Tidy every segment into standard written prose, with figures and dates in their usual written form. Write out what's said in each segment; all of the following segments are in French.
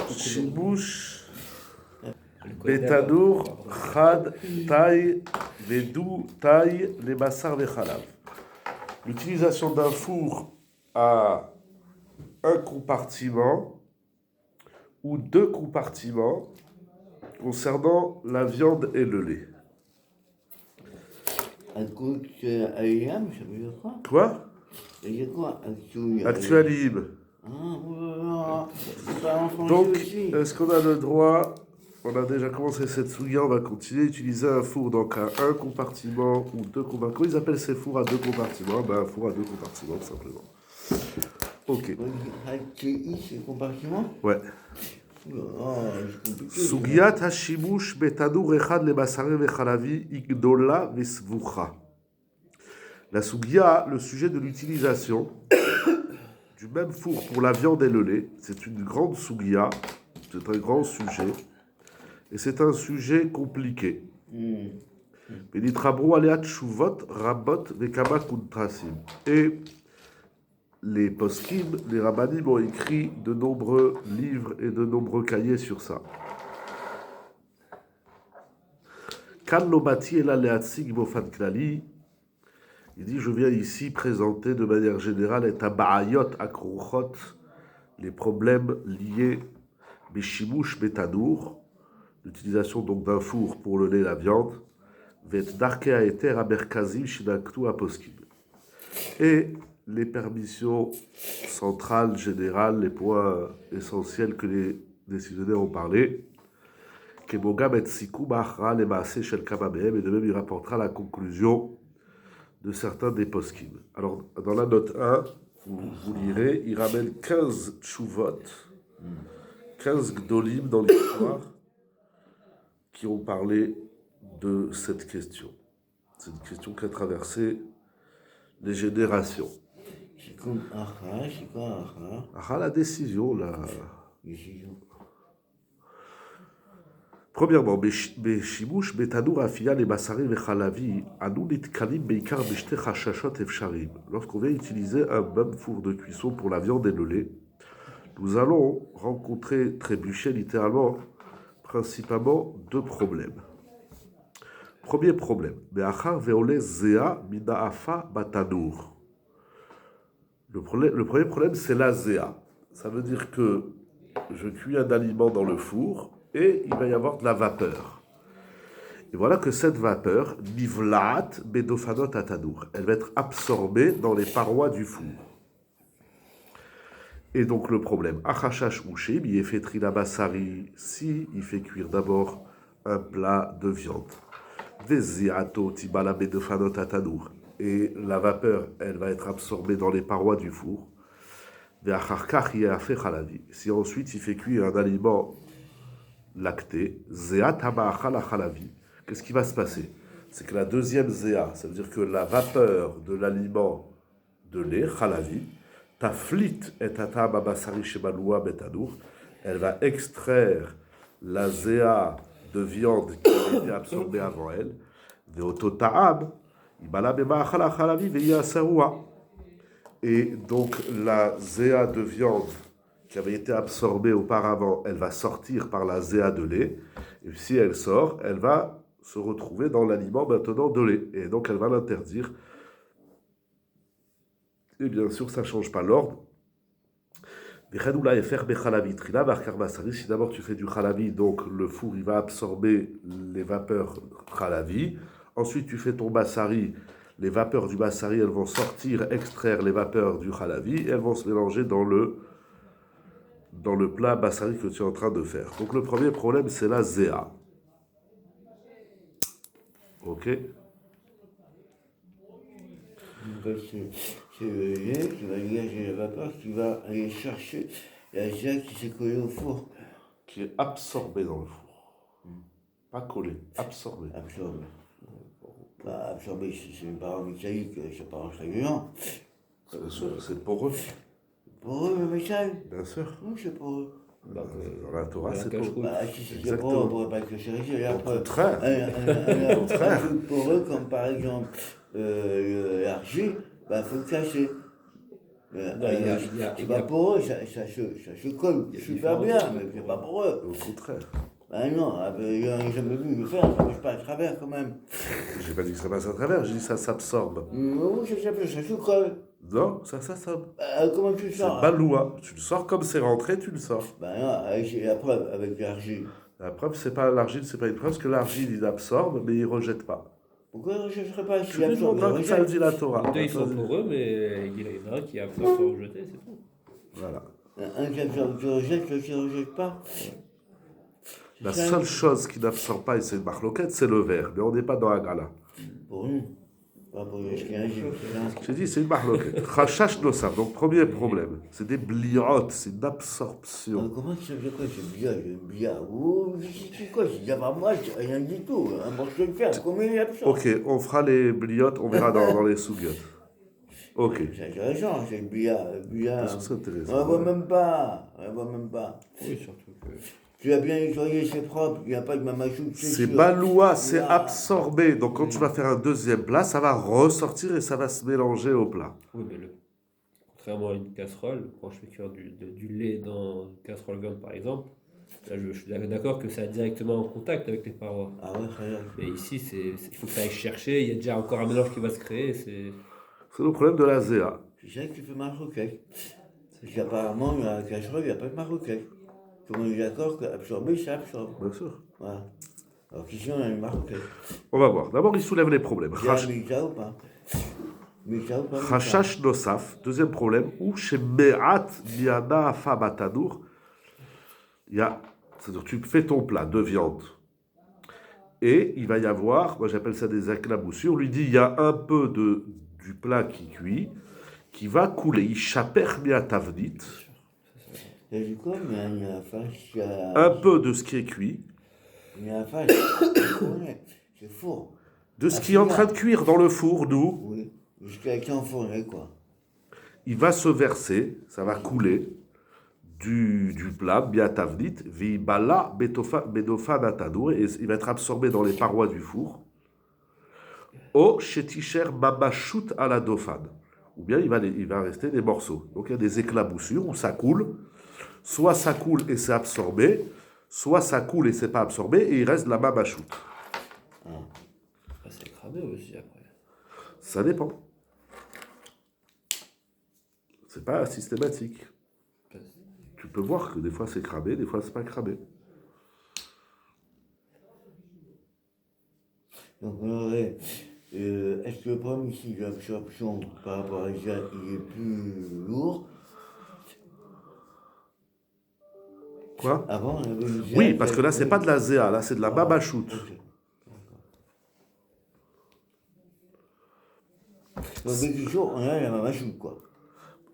Shibush Betadour Chad Tai Vedou Tai les Bassar Vechalav. L'utilisation d'un four à un compartiment ou deux compartiments concernant la viande et le lait. Actualim, ça veut dire quoi? Quoi? Ça veut dire quoi? Actualim. Donc, est-ce qu'on a le droit, on a déjà commencé cette souillure, on va continuer à utiliser un four donc à un compartiment ou deux compartiments. Comment ils appellent ces fours à deux compartiments? Un four à deux compartiments, tout simplement. Ok. c'est compartiment? Ouais. Sugiat hashimush betadour echad lebasare vechalavi igdola vesvucha. La sugia, le sujet de l'utilisation du même four pour la viande et le lait, c'est une grande sugia, c'est un grand sujet, et c'est un sujet compliqué. Benitrabro aleat shuvot rabot vekama kuntrasim. Et les poskim, les rabbanim ont écrit de nombreux livres et de nombreux cahiers sur ça. Kan lobati ela leatzig bofan klali. Il dit, je viens ici présenter de manière générale et tabaayot akruchot, les problèmes liés bishimush betadour, l'utilisation donc d'un four pour le lait et la viande, vet darke aeter aberkazim shinaktu aposkim. Et les permissions centrales, générales, les points essentiels que les décisionnaires ont parlé, et de même il rapportera la conclusion de certains des poskim. Alors, dans la note 1, vous lirez, il ramène 15 tchouvot, 15 gdolim dans l'histoire qui ont parlé de cette question. C'est une question qui a traversé les générations. C'est comme Acha, c'est quoi Acha? Acha, la décision, la... Décision. Premièrement, Beshimush, Betadour, Afia, les Bassarim et Khalavi, Anou, Nitkalim, Beikar, Beshte, Hachachot et Fsharim. Lorsqu'on vient utiliser un même four de cuisson pour la viande et le lait, nous allons rencontrer, trébucher littéralement, principalement deux problèmes. Premier problème, Beachar veole zea minaafa batadour. Le premier problème, c'est la zea. Ça veut dire que je cuis un aliment dans le four et il va y avoir de la vapeur. Et voilà que cette vapeur, nivlaat bedofanot atadour, elle va être absorbée dans les parois du four. Et donc le problème, achachash mouché, biefetri la bassari, si il fait cuire d'abord un plat de viande. Veziato tibala bedofanot atadour. Et la vapeur, elle va être absorbée dans les parois du four. Si ensuite il fait cuire un aliment lacté, qu'est-ce qui va se passer? C'est que la deuxième zéa, ça veut dire que la vapeur de l'aliment de lait, chalavi, taflit et atama basari shebaloua betadour, elle va extraire la zéa de viande qui a été absorbée avant elle, veototaam, ibala bema chalavi veya saoua. Et donc la zéa de viande qui avait été absorbée auparavant, elle va sortir par la zéa de lait. Et si elle sort, elle va se retrouver dans l'aliment maintenant de lait. Et donc elle va l'interdire. Et bien sûr, ça ne change pas l'ordre. Si d'abord tu fais du khalavi, donc le four il va absorber les vapeurs khalavi. Ensuite tu fais ton bassari. Les vapeurs du bassari, elles vont sortir, extraire les vapeurs du khalavi, et elles vont se mélanger dans le plat bassari que tu es en train de faire. Donc le premier problème, c'est la zéa. Ok? C'est le lait qui va dégager la vapeur, qui va aller chercher la zéa qui s'est collée au four. Qui est absorbée dans le four. Pas collée, absorbée. Absorbée. Bah, absorbé, c'est une parole métallique, c'est pas un régulant. C'est poreux. Poreux, le métal? Bien sûr. Non, c'est poreux. Dans la Torah, c'est poreux. Bah, si c'était poreux, on pourrait pas que c'est réussi. Au contraire. Un truc poreux, comme par exemple l'argile, bah, faut le cacher. C'est pas pour eux, ça se colle super bien, mais c'est pas pour eux. Au contraire. Ben non, j'ai jamais vu le faire, ça passe pas à travers quand même. J'ai pas dit que ça passe à travers, j'ai dit que ça s'absorbe. Oui, ça se colle. Non, ça s'absorbe. Comment tu le C'est sors? baloua. Tu le sors comme c'est rentré, tu le sors. Ben non, c'est la preuve avec l'argile. La preuve, c'est pas l'argile, c'est pas une preuve, parce que l'argile, il absorbe, mais il rejette pas. Pourquoi je ne serais pas Je si te absurde? demande que ça le dit la Torah. Les deux, ils sont pour eux, mais il y en a un qui absorbe sans rejeter, c'est tout. Voilà. Un qui absorbe, qui rejette, l'autre qui ne rejette pas. La seule chose qui n'absorbe pas, et c'est une marloquette, c'est le verre. Mais on n'est pas dans la gala. Pour nous, pas pour les Ashkénazim. J'ai dit, c'est une marloquette. Chachash nosaf. Donc, premier problème, c'est des bliotes, c'est une absorption. Comment tu sais quoi, c'est bien. Oh, c'est quoi, c'est déjà pas moi, c'est rien du tout. Un morceau de fer, comment il absorbe? Ok, on fera les bliotes, on verra dans les sougiotes. Ok. C'est intéressant, c'est le billard. C'est intéressant. On ne voit même pas. Oui, surtout que. Tu as bien nettoyé, c'est propre, il n'y a pas de mamachou. C'est baloua, c'est absorbé. Donc quand tu vas faire un deuxième plat, ça va ressortir et ça va se mélanger au plat. Oui, mais contrairement à une casserole, quand je fais cuire du lait dans une casserole viande par exemple, là je suis d'accord que ça a directement en contact avec les parois. Ah ouais, très bien. Mais ici, il faut que ça aille chercher, il y a déjà encore un mélange qui va se créer. C'est le problème de la ZA. C'est ça que tu fais marocain. Parce qu'apparemment, dans la casserole, il n'y a pas de marocain. Tout le monde est d'accord qu'absorber, ça absorbe. Bien sûr. Voilà. Alors qu'ici, on a une marocain. On va voir. D'abord, il soulève les problèmes. Il y a Mita ou pas? Mita ou pas? Chachash nosaf. Deuxième problème. Ou chez Me'at Miana Famatadour. C'est-à-dire, tu fais ton plat de viande. Et il va y avoir, moi j'appelle ça des éclaboussures. On lui dit, il y a un peu du plat qui cuit, qui va couler. Il chaper miatavnit. C'est du quoi? Mais il y a la face. Un peu de ce qui est cuit. Il y a la face. C'est four. De ce qui est en train de cuire dans le four, nous. Oui. Jusqu'à qui enfourné, quoi. Il va se verser, ça va couler du plat, biatavnit, vibala bedofa natadour, et il va être absorbé dans les parois du four. O shetisher babashut à la dofane. Ou bien il va rester des morceaux. Donc il y a des éclaboussures où ça coule. Soit ça coule et c'est absorbé, soit ça coule et c'est pas absorbé, et il reste de la babashut. C'est cramé aussi après. Ça dépend. C'est pas systématique. Tu peux voir que des fois c'est cramé, des fois c'est pas cramé. Donc on aurait. Est-ce que le problème ici de l'absorption par rapport à ça, il est plus lourd? Quoi? Avant, on avait une Oui, parce que là c'est pas de la zéa, là c'est de la babashut. Donc, toujours, on a la mamachoute, quoi.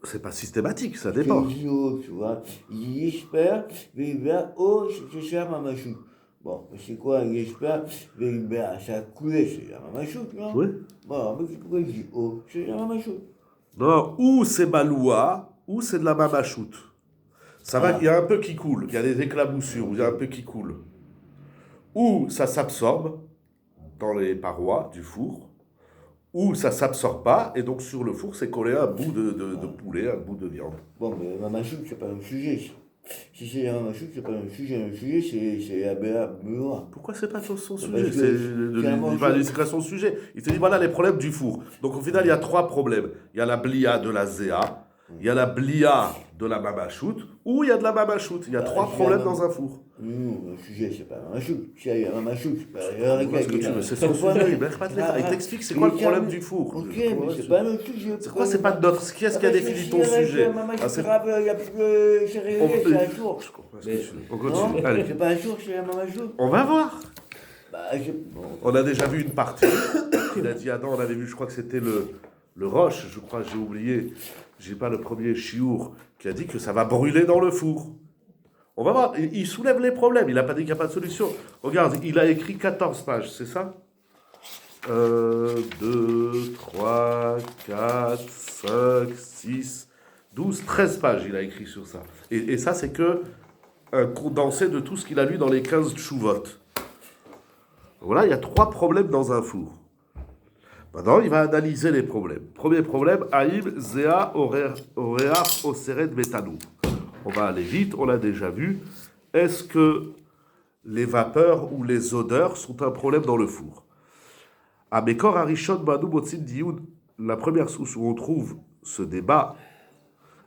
C'est pas systématique, ça dépend. C'est idiot, tu vois. Il espère, c'est ça, mamachoute. Bon, c'est quoi, il espère, ça a coulé, c'est la mamachoute, non? Oui. Bon, mais pourquoi il dit oh, c'est la mamachoute? Non, ou c'est baloua, ou c'est de la babashut. Ça va, il y a un peu qui coule, il y a des éclaboussures, il y a un peu qui coule. Ou ça s'absorbe dans les parois du four, ou ça s'absorbe pas, et donc sur le four, c'est collé à un bout de poulet, un bout de viande. Bon, mais la mamachoute, c'est pas le sujet. Si c'est la mamachoute, c'est pas le sujet. Le sujet, c'est la BA. Pourquoi c'est pas son sujet? Parce que C'est pas son sujet. Il te dit voilà les problèmes du four. Donc au final, il y a trois problèmes. Il y a la blia de la zéa, il y a la blia de la mamachoute, ou il y a de la mamachoute. Il y a trois problèmes dans un four. Non, le sujet, c'est pas la mamachoute. Si il y a la mamachoute, c'est pas Qu'est-ce que tu veux? C'est son sujet. Il t'explique c'est quoi le problème du four. Ok, mais c'est pas notre sujet. C'est quoi? C'est pas notre. Qui est-ce qui a défini ton sujet? C'est grave, il n'y a plus de céréales, c'est un jour. On continue. Allez. C'est pas un jour, c'est la mamachoute. On va voir. Bon. On a déjà vu une partie. Il a dit Adam, on avait vu, je crois que c'était le roche, je crois, j'ai oublié. J'ai pas le premier chiour qui a dit que ça va brûler dans le four. On va voir, il soulève les problèmes, il n'a pas dit qu'il n'y a pas de solution. Regarde, il a écrit 14 pages, c'est ça 1, 2, 3, 4, 5, 6, 12, 13 pages il a écrit sur ça. Et ça, c'est que un condensé de tout ce qu'il a lu dans les 15 tchouvot. Voilà, il y a 3 problèmes dans un four. Maintenant, il va analyser les problèmes. Premier problème, Aïm, Zéa, Oreach, Oseret, Betadou. On va aller vite, on l'a déjà vu. Est-ce que les vapeurs ou les odeurs sont un problème dans le four? À Bekor Arishon Banu Motzim Dioun, la première source où on trouve ce débat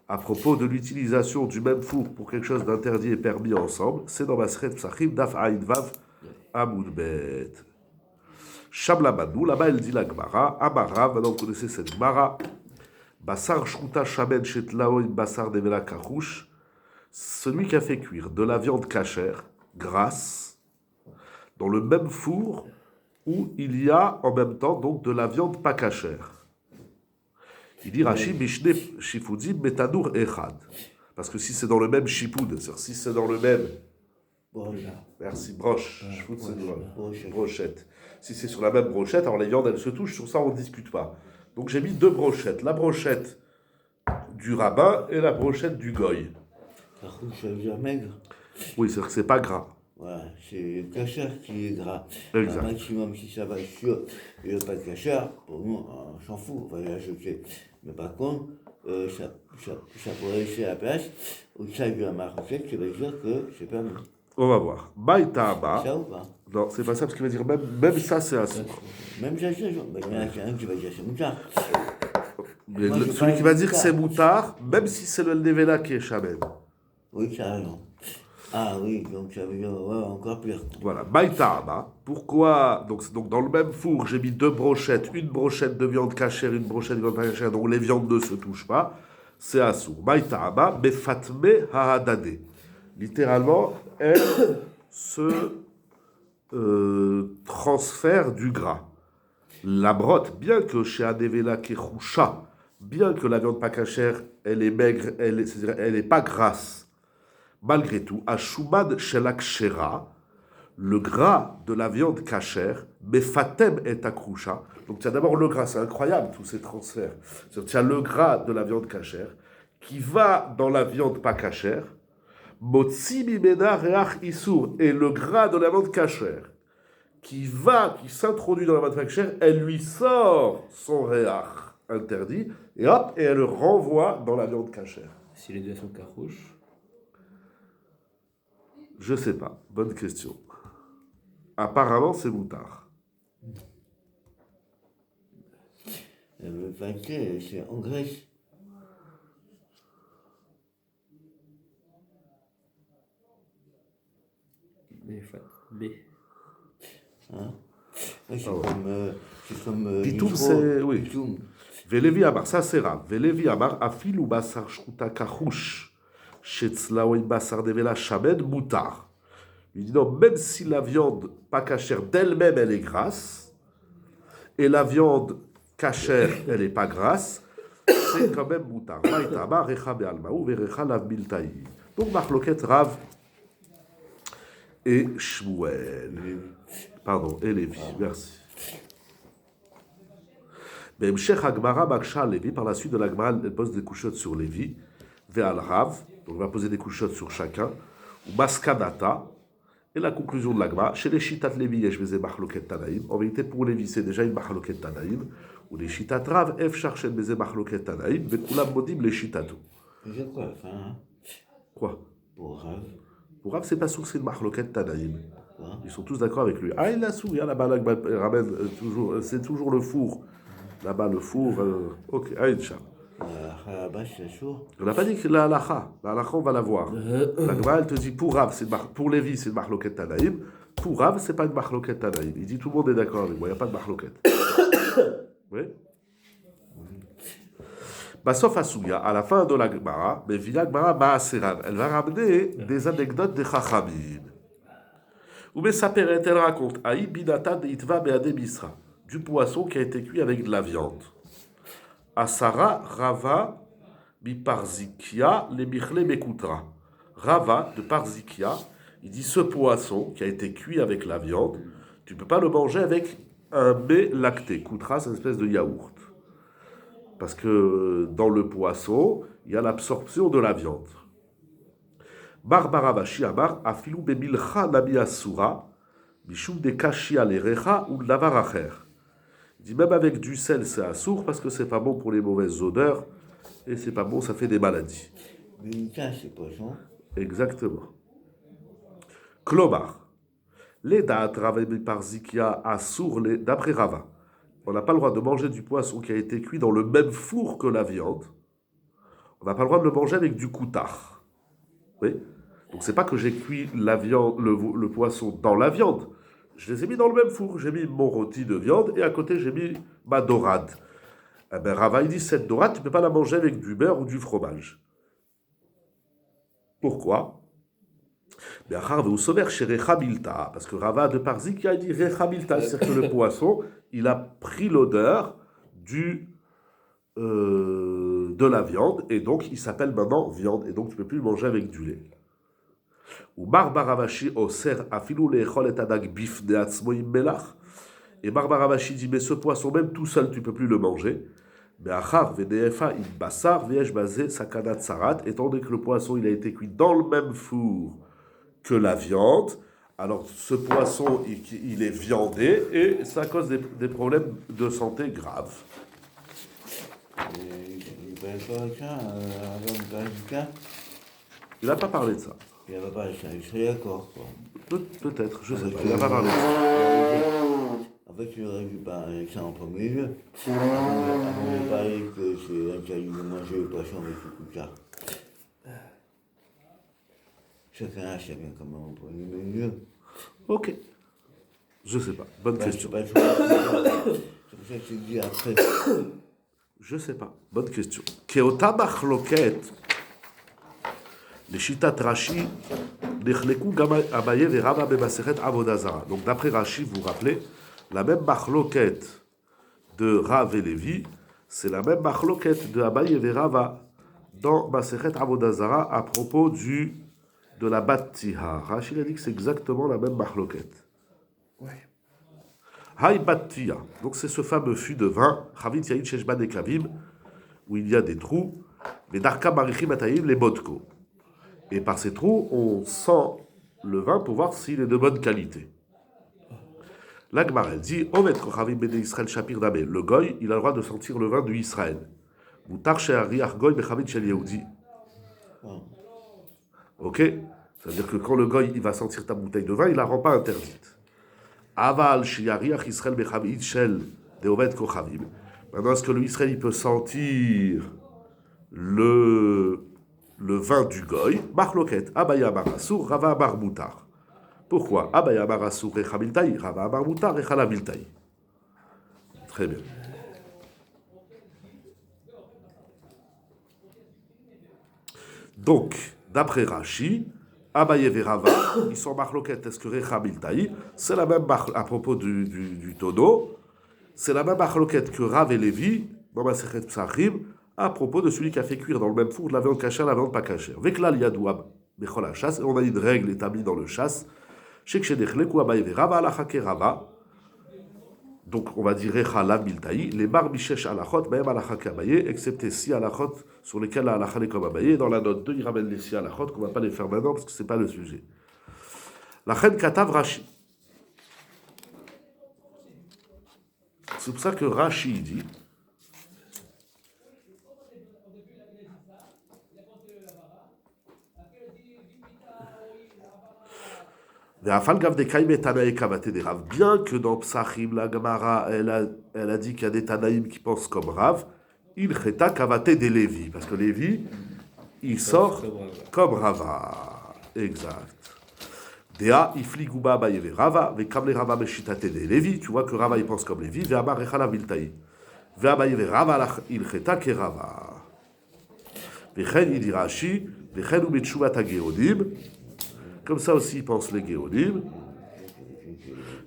à propos de l'utilisation du même four pour quelque chose d'interdit et permis ensemble, c'est dans Masret Psachim, Daf Aïn Vav, Amoud Bet. Shabla Banu, là-bas elle dit la Gemara, Amara, maintenant vous connaissez cette Gemara, Basar Shruta Shaben Shetlaoim Basar Devela Karouche, celui qui a fait cuire de la viande cachère, grasse, dans le même four où il y a en même temps donc de la viande pas cachère. Il dit Rashi Mishne Shifudim Metadour Echad. Parce que si c'est dans le même shipoud, c'est-à-dire si c'est dans le même. Merci, broche. Shifoud, c'est brochette. Si c'est sur la même brochette, alors les viandes elles se touchent, sur ça on ne discute pas. Donc j'ai mis deux brochettes. La brochette du rabbin et la brochette du goy. Ça veut dire maigre. Oui, c'est-à-dire que c'est pas gras. Voilà, c'est le cachère qui est gras. Exact. Un maximum, si ça va sur le pas de cachère, pour nous, on s'en fout, on va l'acheter. Mais par contre, ça pourrait laisser la place où ça vient à ma recette, ça veut dire que c'est pas bon. On va voir. Baïtama. Ça ou pas? Non, c'est pas ça, parce qu'il va dire même ça, c'est un sourd. Même ça, c'est ça. Il y en a un qui va dire c'est moutard. Mais Moi, je celui parle qui va de dire que c'est moutard, même si c'est le Nevela qui est Shaben. Oui, ça a raison. Ah oui, donc ça veut dire ouais, encore pire. Voilà, Baïtama. Pourquoi donc dans le même four, j'ai mis deux brochettes, une brochette de viande cachère, une brochette de viande pas cachère, donc les viandes ne se touchent pas. C'est assour. Baïtama, Befatme Hahadade. Littéralement, elle se transfère du gras. La brotte, bien que chez Adevela Kechoucha, bien que la viande pas cachère, elle est maigre, c'est-à-dire elle n'est pas grasse. Malgré tout, à Shumad Shelakshera, le gras de la viande cachère, Befatem et Akrusha. Donc tu as d'abord le gras, c'est incroyable tous ces transferts. Tu as le gras de la viande cachère qui va dans la viande pas cachère, Motzi Mimena Reach Isur, et le gras de la viande cachère qui s'introduit dans la viande cachère, elle lui sort son Reach interdit, et hop, et elle le renvoie dans la viande cachère. Si les deux sont carouches. Je sais pas. Bonne question. Apparemment, c'est moutard. Le paquet, c'est en Grèce. Mais. Hein? Ouais, c'est comme Pitoum, Nitro, c'est. Oui. Pitoum. Velevi Amar, ça c'est rare. Velevi Amar, Afilu Basar Shruta Karouche. Shetzlaoui Basar Devela Shamed Moutar. Il dit non, même si la viande pas cachère d'elle-même elle est grasse, et la viande cachère elle n'est pas grasse, c'est quand même moutar. Maïtama, Recha Be'almaou, Verecha Lav Biltaï. Donc Marloket Rav et Shmuel. Pardon, et Lévi, merci. Mais Mshech Agmara Baksha Lévi, par la suite de la Gemara, elle pose des couchottes sur Lévi, Ve'al Rav, donc on va poser des couchottes sur chacun, ou Maskanata, et la conclusion de la Gemara, chez les Shitat Lévi, Yesh Vezé Machloket Tanaïm, en vérité pour Lévi c'est déjà une Machloket Tanaïm, ou les Shitat Rav, Ef Charchen Vezé Machloket Tanaïm, Vekulam Modim les Shitatu. C'est quoi la fin, hein? Quoi? Pour Rav. Pour Rav, c'est pas sûr que c'est une Machloket Tanaïm. Quoi? Ils sont tous d'accord avec lui. Ah, il a sous, il y a là-bas, ramène toujours, c'est toujours le four. Là-bas, le four. Ok, Aïcha. Là-bas, c'est sourd. On n'a pas dit que la halacha. La halacha, on va la voir. La Gemara, elle te dit pour Rav, pour Lévi, c'est une Machloket Tanaïm. Pour Rav, c'est pas une Machloket Tanaïm. Il dit tout le monde est d'accord avec moi, il n'y a pas de Machloket. Oui. Basof Asuya, à la fin de la Gemara, mais via Gemara Maaseran, elle va ramener des anecdotes de Chachamim. Ou mais sa pérette, elle raconte Aï Bidata de Itva Beade Misra, du poisson qui a été cuit avec de la viande. Asara Rava Biparzikia le Michle Mekutra. Rava de Parzikia, il dit ce poisson qui a été cuit avec la viande, tu ne peux pas le manger avec un mets lacté. Kutra, c'est une espèce de yaourt. Parce que dans le poisson, il y a l'absorption de la viande. Barbara Vashi Amar, Afilou Bemilcha Nami Asura, Bishum de Kashia Lerecha ou Lavaracher. Il dit même avec du sel, c'est assourd parce que c'est pas bon pour les mauvaises odeurs et c'est pas bon, ça fait des maladies. Mimika, c'est poisson. Exactement. Klomar. Les dates Rava par Zikia assour les d'après Rava. On n'a pas le droit de manger du poisson qui a été cuit dans le même four que la viande. On n'a pas le droit de le manger avec du coutard. Oui. Donc c'est pas que j'ai cuit la viande, le poisson dans la viande. Je les ai mis dans le même four. J'ai mis mon rôti de viande et à côté j'ai mis ma dorade. Eh ben, Rava il dit cette dorade, tu ne peux pas la manger avec du beurre ou du fromage. Pourquoi? Parce que Rava de Parzik a dit Rechabilta, c'est-à-dire que le poisson, il a pris l'odeur de la viande et donc il s'appelle maintenant viande et donc tu ne peux plus le manger avec du lait. Ou Barbaravashi oser afilou lechol et adag bif de atzmoim melach. Et Barbaravashi dit mais ce poisson même tout seul tu ne peux plus le manger. Mais achar v'defa im basar v'yesh bazé sakanat sarat, étant donné que le poisson il a été cuit dans le même four que la viande, alors ce poisson il est viandé et ça cause des problèmes de santé graves. Il ne parle pas de ça, avant de parler du cas. Il n'a pas parlé de ça. Il n'a pas parlé de ça, il serait d'accord, quoi. Peut-être, je sais pas. Il n'a pas parlé de ça. En fait, il aurait dû parler de ça en premier lieu. Avant de parler que c'est interdit de manger le poisson avec le coutard. Chacun a chacun comment on peut le mieux. Ok. Je sais pas. Bonne question. C'est pour ça que je dis après. Je sais pas. Bonne question. Keota machloket. Les shitat Rashi. Nechleku gama Abaye ve Rava bemaseret avoda zara. Donc d'après Rashi, vous vous rappelez, la même machloket de Rav et Lévi, c'est la même machloket de Abaye ve Rava dans Maseret avoda zara à propos de la Battiha. Rachid a dit que c'est exactement la même machloket. Ouais. Haï Battiha. Donc c'est ce fameux fût de vin, Chavit Yaïd Sheshban et Kavim, où il y a des trous, les Darka Marichim Ataïm, les Bodko. Et par ces trous, on sent le vin pour voir s'il est de bonne qualité. L'Agmar, elle dit, Omet Kochavim Bene Israël Shapir Damé. Le Goy, il a le droit de sentir le vin du Israël. Moutar She'ariach Goy Bechavit Shel Yehudi. Ok? C'est-à-dire que quand le goy il va sentir ta bouteille de vin, il la rend pas interdite. Aval sheyariach Israël bechavit shel deovet kochavim. Maintenant, est-ce que le Israël il peut sentir le vin du goy? Machloket, Abaya Marasur, Rava Amar Moutar. Pourquoi? Abaya Marasur Rechabiltaï, Rava Amar Moutar, Rechalabiltaï. Très bien. Donc, d'après Rashi, Abaye et Rava, ils sont machloket, est-ce que Rechabiltaï, c'est la même à propos du tonneau, c'est la même machloket que Rav et Lévi, dans Masechet Psachim, à propos de celui qui a fait cuire dans le même four de la viande cachère, la viande pas cachère. Veklal Yadouab, Bechol HaShas, et on a une règle établie dans le chasse, Shekshedechleku Abaye et Rava, Alachake Rava, donc on va dire Rechala Biltaï, les bar Bishesh Alachot, même Alachake Abaye, excepté 6 Alachot sur lesquels la Alachale comme Abaye. Dans la note 2, il ramène les 6 Alachot qu'on ne va pas les faire maintenant parce que ce n'est pas le sujet. La Chen Katav Rashi. C'est pour ça que Rashi dit bien que dans Psachim, la Gemara, elle a dit qu'il y a des Tanaïm qui pensent comme Rav, il cheta kavate des Lévi, parce que Lévi, il sort comme Rava. Exact. Dea ifli guba bayeve Rava, ve kamle Rava meshitate des Lévi, tu vois que Rava il pense comme Lévi, ve amar rechala viltaï. Ve abayeve Rava, il cheta ke Rava. Ve chen il dit Rashi, ve chen ou metshuvat hageodim, comme ça aussi ils pensent les Géonim.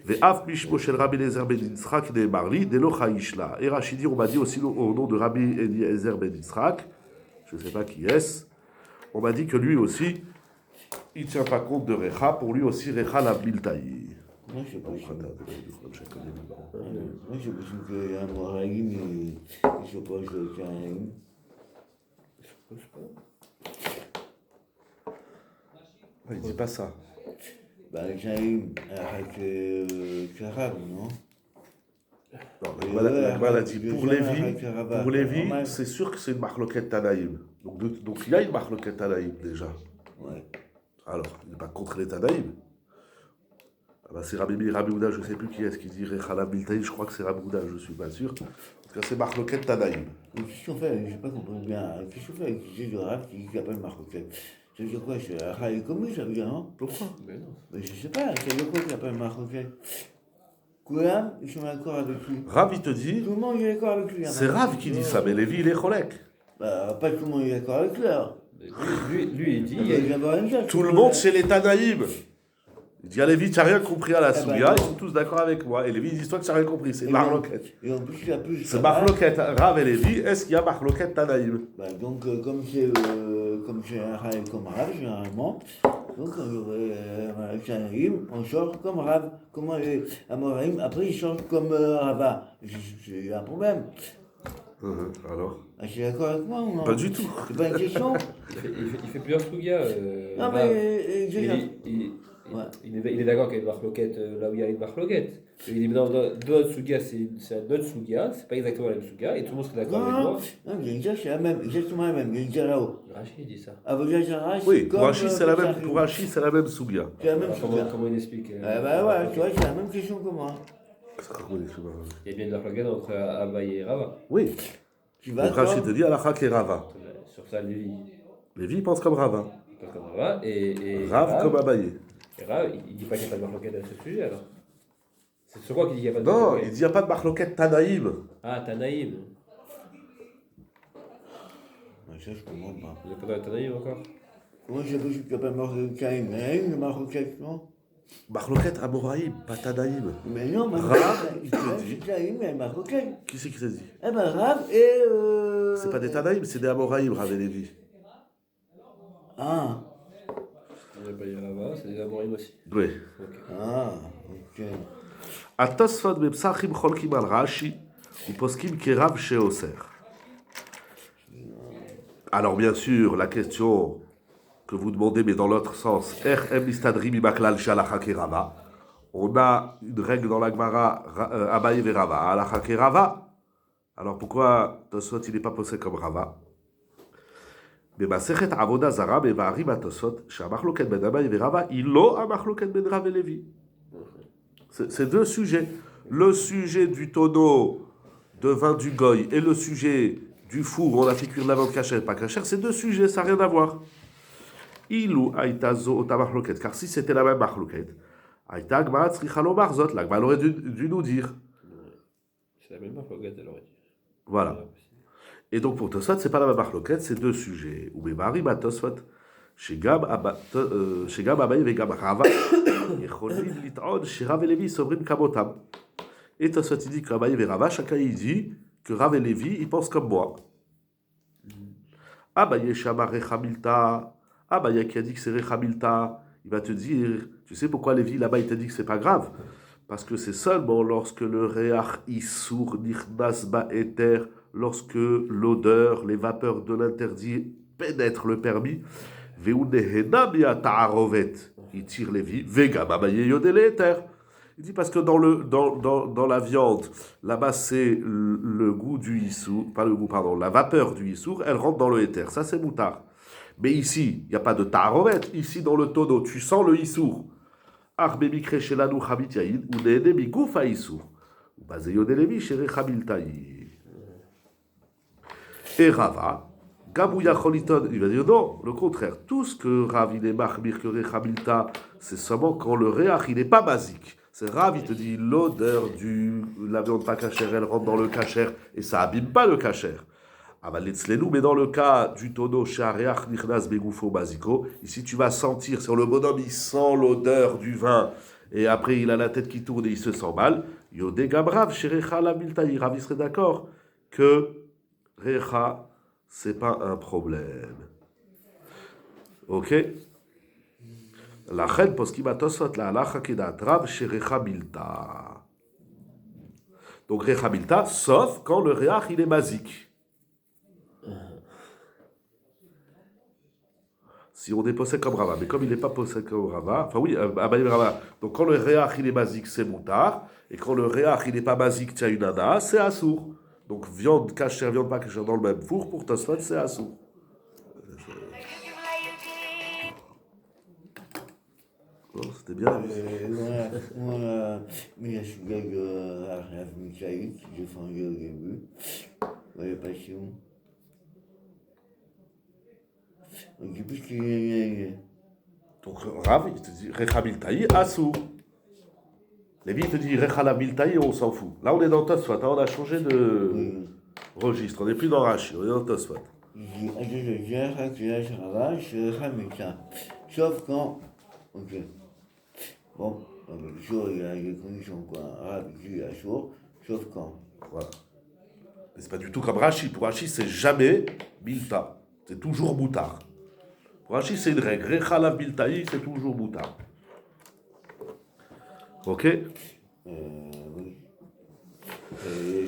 Ve'af mishmo shel Rabbi Eliezer ben Yitzhak de Marli, de lo chaishla. Et Rachidi, on m'a dit aussi au nom de Rabbi Eliezer ben Yitzhak, je ne sais pas qui est-ce, on m'a dit que lui aussi, il ne tient pas compte de Recha, pour lui aussi Recha la Biltaï. Moi, je pense qu'il y a un Moraïm, il s'oppose au Karaïm. Je sais pas. Il ne dit pas ça. Bah, le Karaïm, avec Karab, non? Non, Et la Gemara l'a dit. je Pour viens Lévi, avec Rava. pour Lévi, Normal. c'est sûr que c'est une marloquette Tanaïm. Donc il y a une marloquette Tanaïm déjà. Ouais. Alors, il n'est pas contre les Tanaïm. Ah bah, c'est Rabbi Houda, je ne sais plus qui est-ce qui dit Rechala Biltaï, je crois que c'est Rabbi Houda, je ne suis pas sûr. En tout cas, c'est marloquette Tanaïm. Et qu'est-ce qu'on fait? Je n'ai pas compris bien. Qu'est-ce qu'on fait avec ces deux Rav qui s'appellent Marcoquet? Ça veut dire quoi? C'est Rav commun, ça veut dire, non? Pourquoi? Mais non. Mais je ne sais pas. Ça veut dire quoi qu'il s'appelle Marcoquet? Koulam, ils sont d'accord avec lui. Rav, il te dit, Tout le monde est d'accord avec lui. Hein, c'est Rav qui dit ça, mais Lévi, il est Cholek. Bah, pas tout le monde est d'accord avec lui, alors. Lui, il dit. Il y a d'abord une chose, Tout le monde chez les Tanaïm. Il dit à Lévi, tu n'as rien compris à la ben, Souya, non. ils sont tous d'accord avec moi. Et Lévi, il dit, toi, tu n'as rien compris, c'est marloquette. Et en plus, il y a plus. C'est marloquette, Rav et Lévi, est-ce qu'il y a marloquette Tanaïm? Bah, donc, comme c'est un Rav comme Rav, généralement, donc on change comme Rav. Comment les Amoraïm, après, ils changent comme Rava. C'est un problème. Alors? Ah, tu es d'accord avec moi ou non? Pas du tout. C'est pas une question? Il fait plusieurs sugas. Non, Rav. mais Il est d'accord qu'il y a une marloquette là où il y a une marloquette. Il dit dans d'autres sugas, c'est un autre suga, c'est pas exactement la même suga, et tout le monde serait d'accord avec moi. Non, il y a une c'est la même, exactement la même. Il y a une déjà là-haut. Rachid dit ça. Ah, vous avez Rachid, Oui, comme, pour Rachid, c'est la même, Rachid. pour Rachid, c'est la même Sougia. C'est la même Alors, chose. comment il explique Bah ouais, tu vois, c'est la même question que moi. Il y a bien de la marloquette entre Abaye et Rava. Oui. Tu vas Donc Rachid te dit Alachak et Rava. Sur ça, Lévi Lévi pense comme Rava. pense comme Rava, et Rav comme Abaye. Et Rav, il dit pas qu'il n'y a pas de marloquette à ce sujet alors. C'est sur quoi qu'il dit qu'il n'y a pas de Non, marloquette? il dit il n'y a pas de marloquette Tanaïm. Ah, Tanaïm. Ça, je comprends pas. Il n'y a pas de Tanaïm encore? Comment j'ai vu que tu appelles Marocain? Mais une Marocain, non? Marloquette Amoraïm, pas Tanaïm. Mais non, Rav, il te dit. Tanaïm, mais Marocain. Qui c'est qui t'a dit? Eh ben, Rav et. C'est pas des Tanaïm, c'est des Amoraïm, Rav et Lévi. Ah. Il n'y a pas de Rava, c'est des Amorim aussi. Oui. Ok. Ah, ok. התוספות בפסחים חולקים על רש"י ופוסקים כרב שאוסר. Alors bien sûr, la question que vous demandez, mais dans l'autre sens, on a une règle dans la Gemara, Abaye ve Rava, Alacha ke Rava. Alors pourquoi Tosfot il n'est pas posé comme Rava? במסכת עבודה זרה מבארים התוספות שהמחלוקת בין אביי ורבא היא לא המחלוקת בין רב ולוי. C'est deux sujets. Le sujet du tonneau de vin du goy et le sujet du four où on a fait cuire la viande cachère pas cachère, c'est deux sujets, ça n'a rien à voir. Ilou aïtazo ota machloket, car si c'était la même machloket, aïta gmara tzricha lomar zot, la gmara aurait dû nous dire. C'est la même marloquette, elle aurait dit. Voilà. Et donc pour Tosfot, c'est pas la même machloket, c'est deux sujets. Ou bemari ma Tosfot, shegam abaye vegam rava, yecholim lit'od sherav et Lévi sobrim kamotam. Et Tosfot il dit qu'Abaye et Rava, chacun il dit que Rav et Lévi, ils pensent comme moi. Abaye shamar rechamilta, Abaye qui a dit que c'est rechamilta, il va te dire, tu sais pourquoi Lévi là-bas il t'a dit que c'est pas grave? Parce que c'est seulement lorsque le reach issour nichnas ba'eter, lorsque l'odeur, les vapeurs de l'interdit pénètrent le permis, ve'unehena bi'a ta'arovet, il tire Lévi, vegam Abaye yodele eter. Il dit parce que dans la viande, là-bas c'est le goût du issour, pas le goût, pardon, la vapeur du issour, elle rentre dans le éther, ça c'est moutard. Mais ici, il n'y a pas de ta'arovet, ici dans le tonneau, tu sens le issour. Arbemikre shelanu chabit yaïd, ou nehene migoufa issour. Ou bazeyo delevi shere chabil taïd. Et Rava, Gabouya Choliton, il va dire non, le contraire. Tout ce que Rav il est machmir que Rechabilta, c'est seulement quand le réach il n'est pas basique. C'est Rav, il te dit l'odeur la viande pas cachère, elle rentre dans le cachère et ça abîme pas le cachère. Mais dans le cas du tonneau, Shareach Nichnas Begoufo Basiko, ici tu vas sentir, sur le bonhomme il sent l'odeur du vin et après il a la tête qui tourne et il se sent mal. Yodé Gabrav, Sherecha la Miltaï, Rav il serait d'accord que Recha, c'est pas un problème. Ok? La reine poskim atosot la halacha kedat Rav sherecha milta. Donc recha milta, sauf quand le réach il est basique. Si on est possède comme Rava, mais comme il n'est pas possède comme Rava, enfin oui, Abaye Rava. Donc quand le réach il est basique, c'est moutard. Et quand le réach, il n'est pas basique, tu as une nana, c'est assour. Donc viande cachère, viande pas cachère dans le même four, pour Tosfot, c'est assour. Non, c'était bien. Mais il y a ce gars de Rav Mikaï qui défendait au début. Ouais, pas si où. On dit plus qu'il est. Donc Rav, il te dit Recha Miltaï, assour. Lévi, il te dit Recha Miltaï, on s'en fout. Là, on est dans Tosfot, hein, on a changé de registre. On n'est plus dans Rashi, on est dans Tosfot. Il dit, je dirais que là, je travaille, je Hamilton. Sauf quand. Ok. Bon, le jour, il y a des conditions, quoi. Rav dit à jour, sauf quand. Voilà. Mais c'est pas du tout comme Rashi. Pour Rashi, c'est jamais Milta. C'est toujours Moutard. Pour Rashi, c'est une règle. Recha la Miltaï, c'est toujours Moutard. Ok? Oui.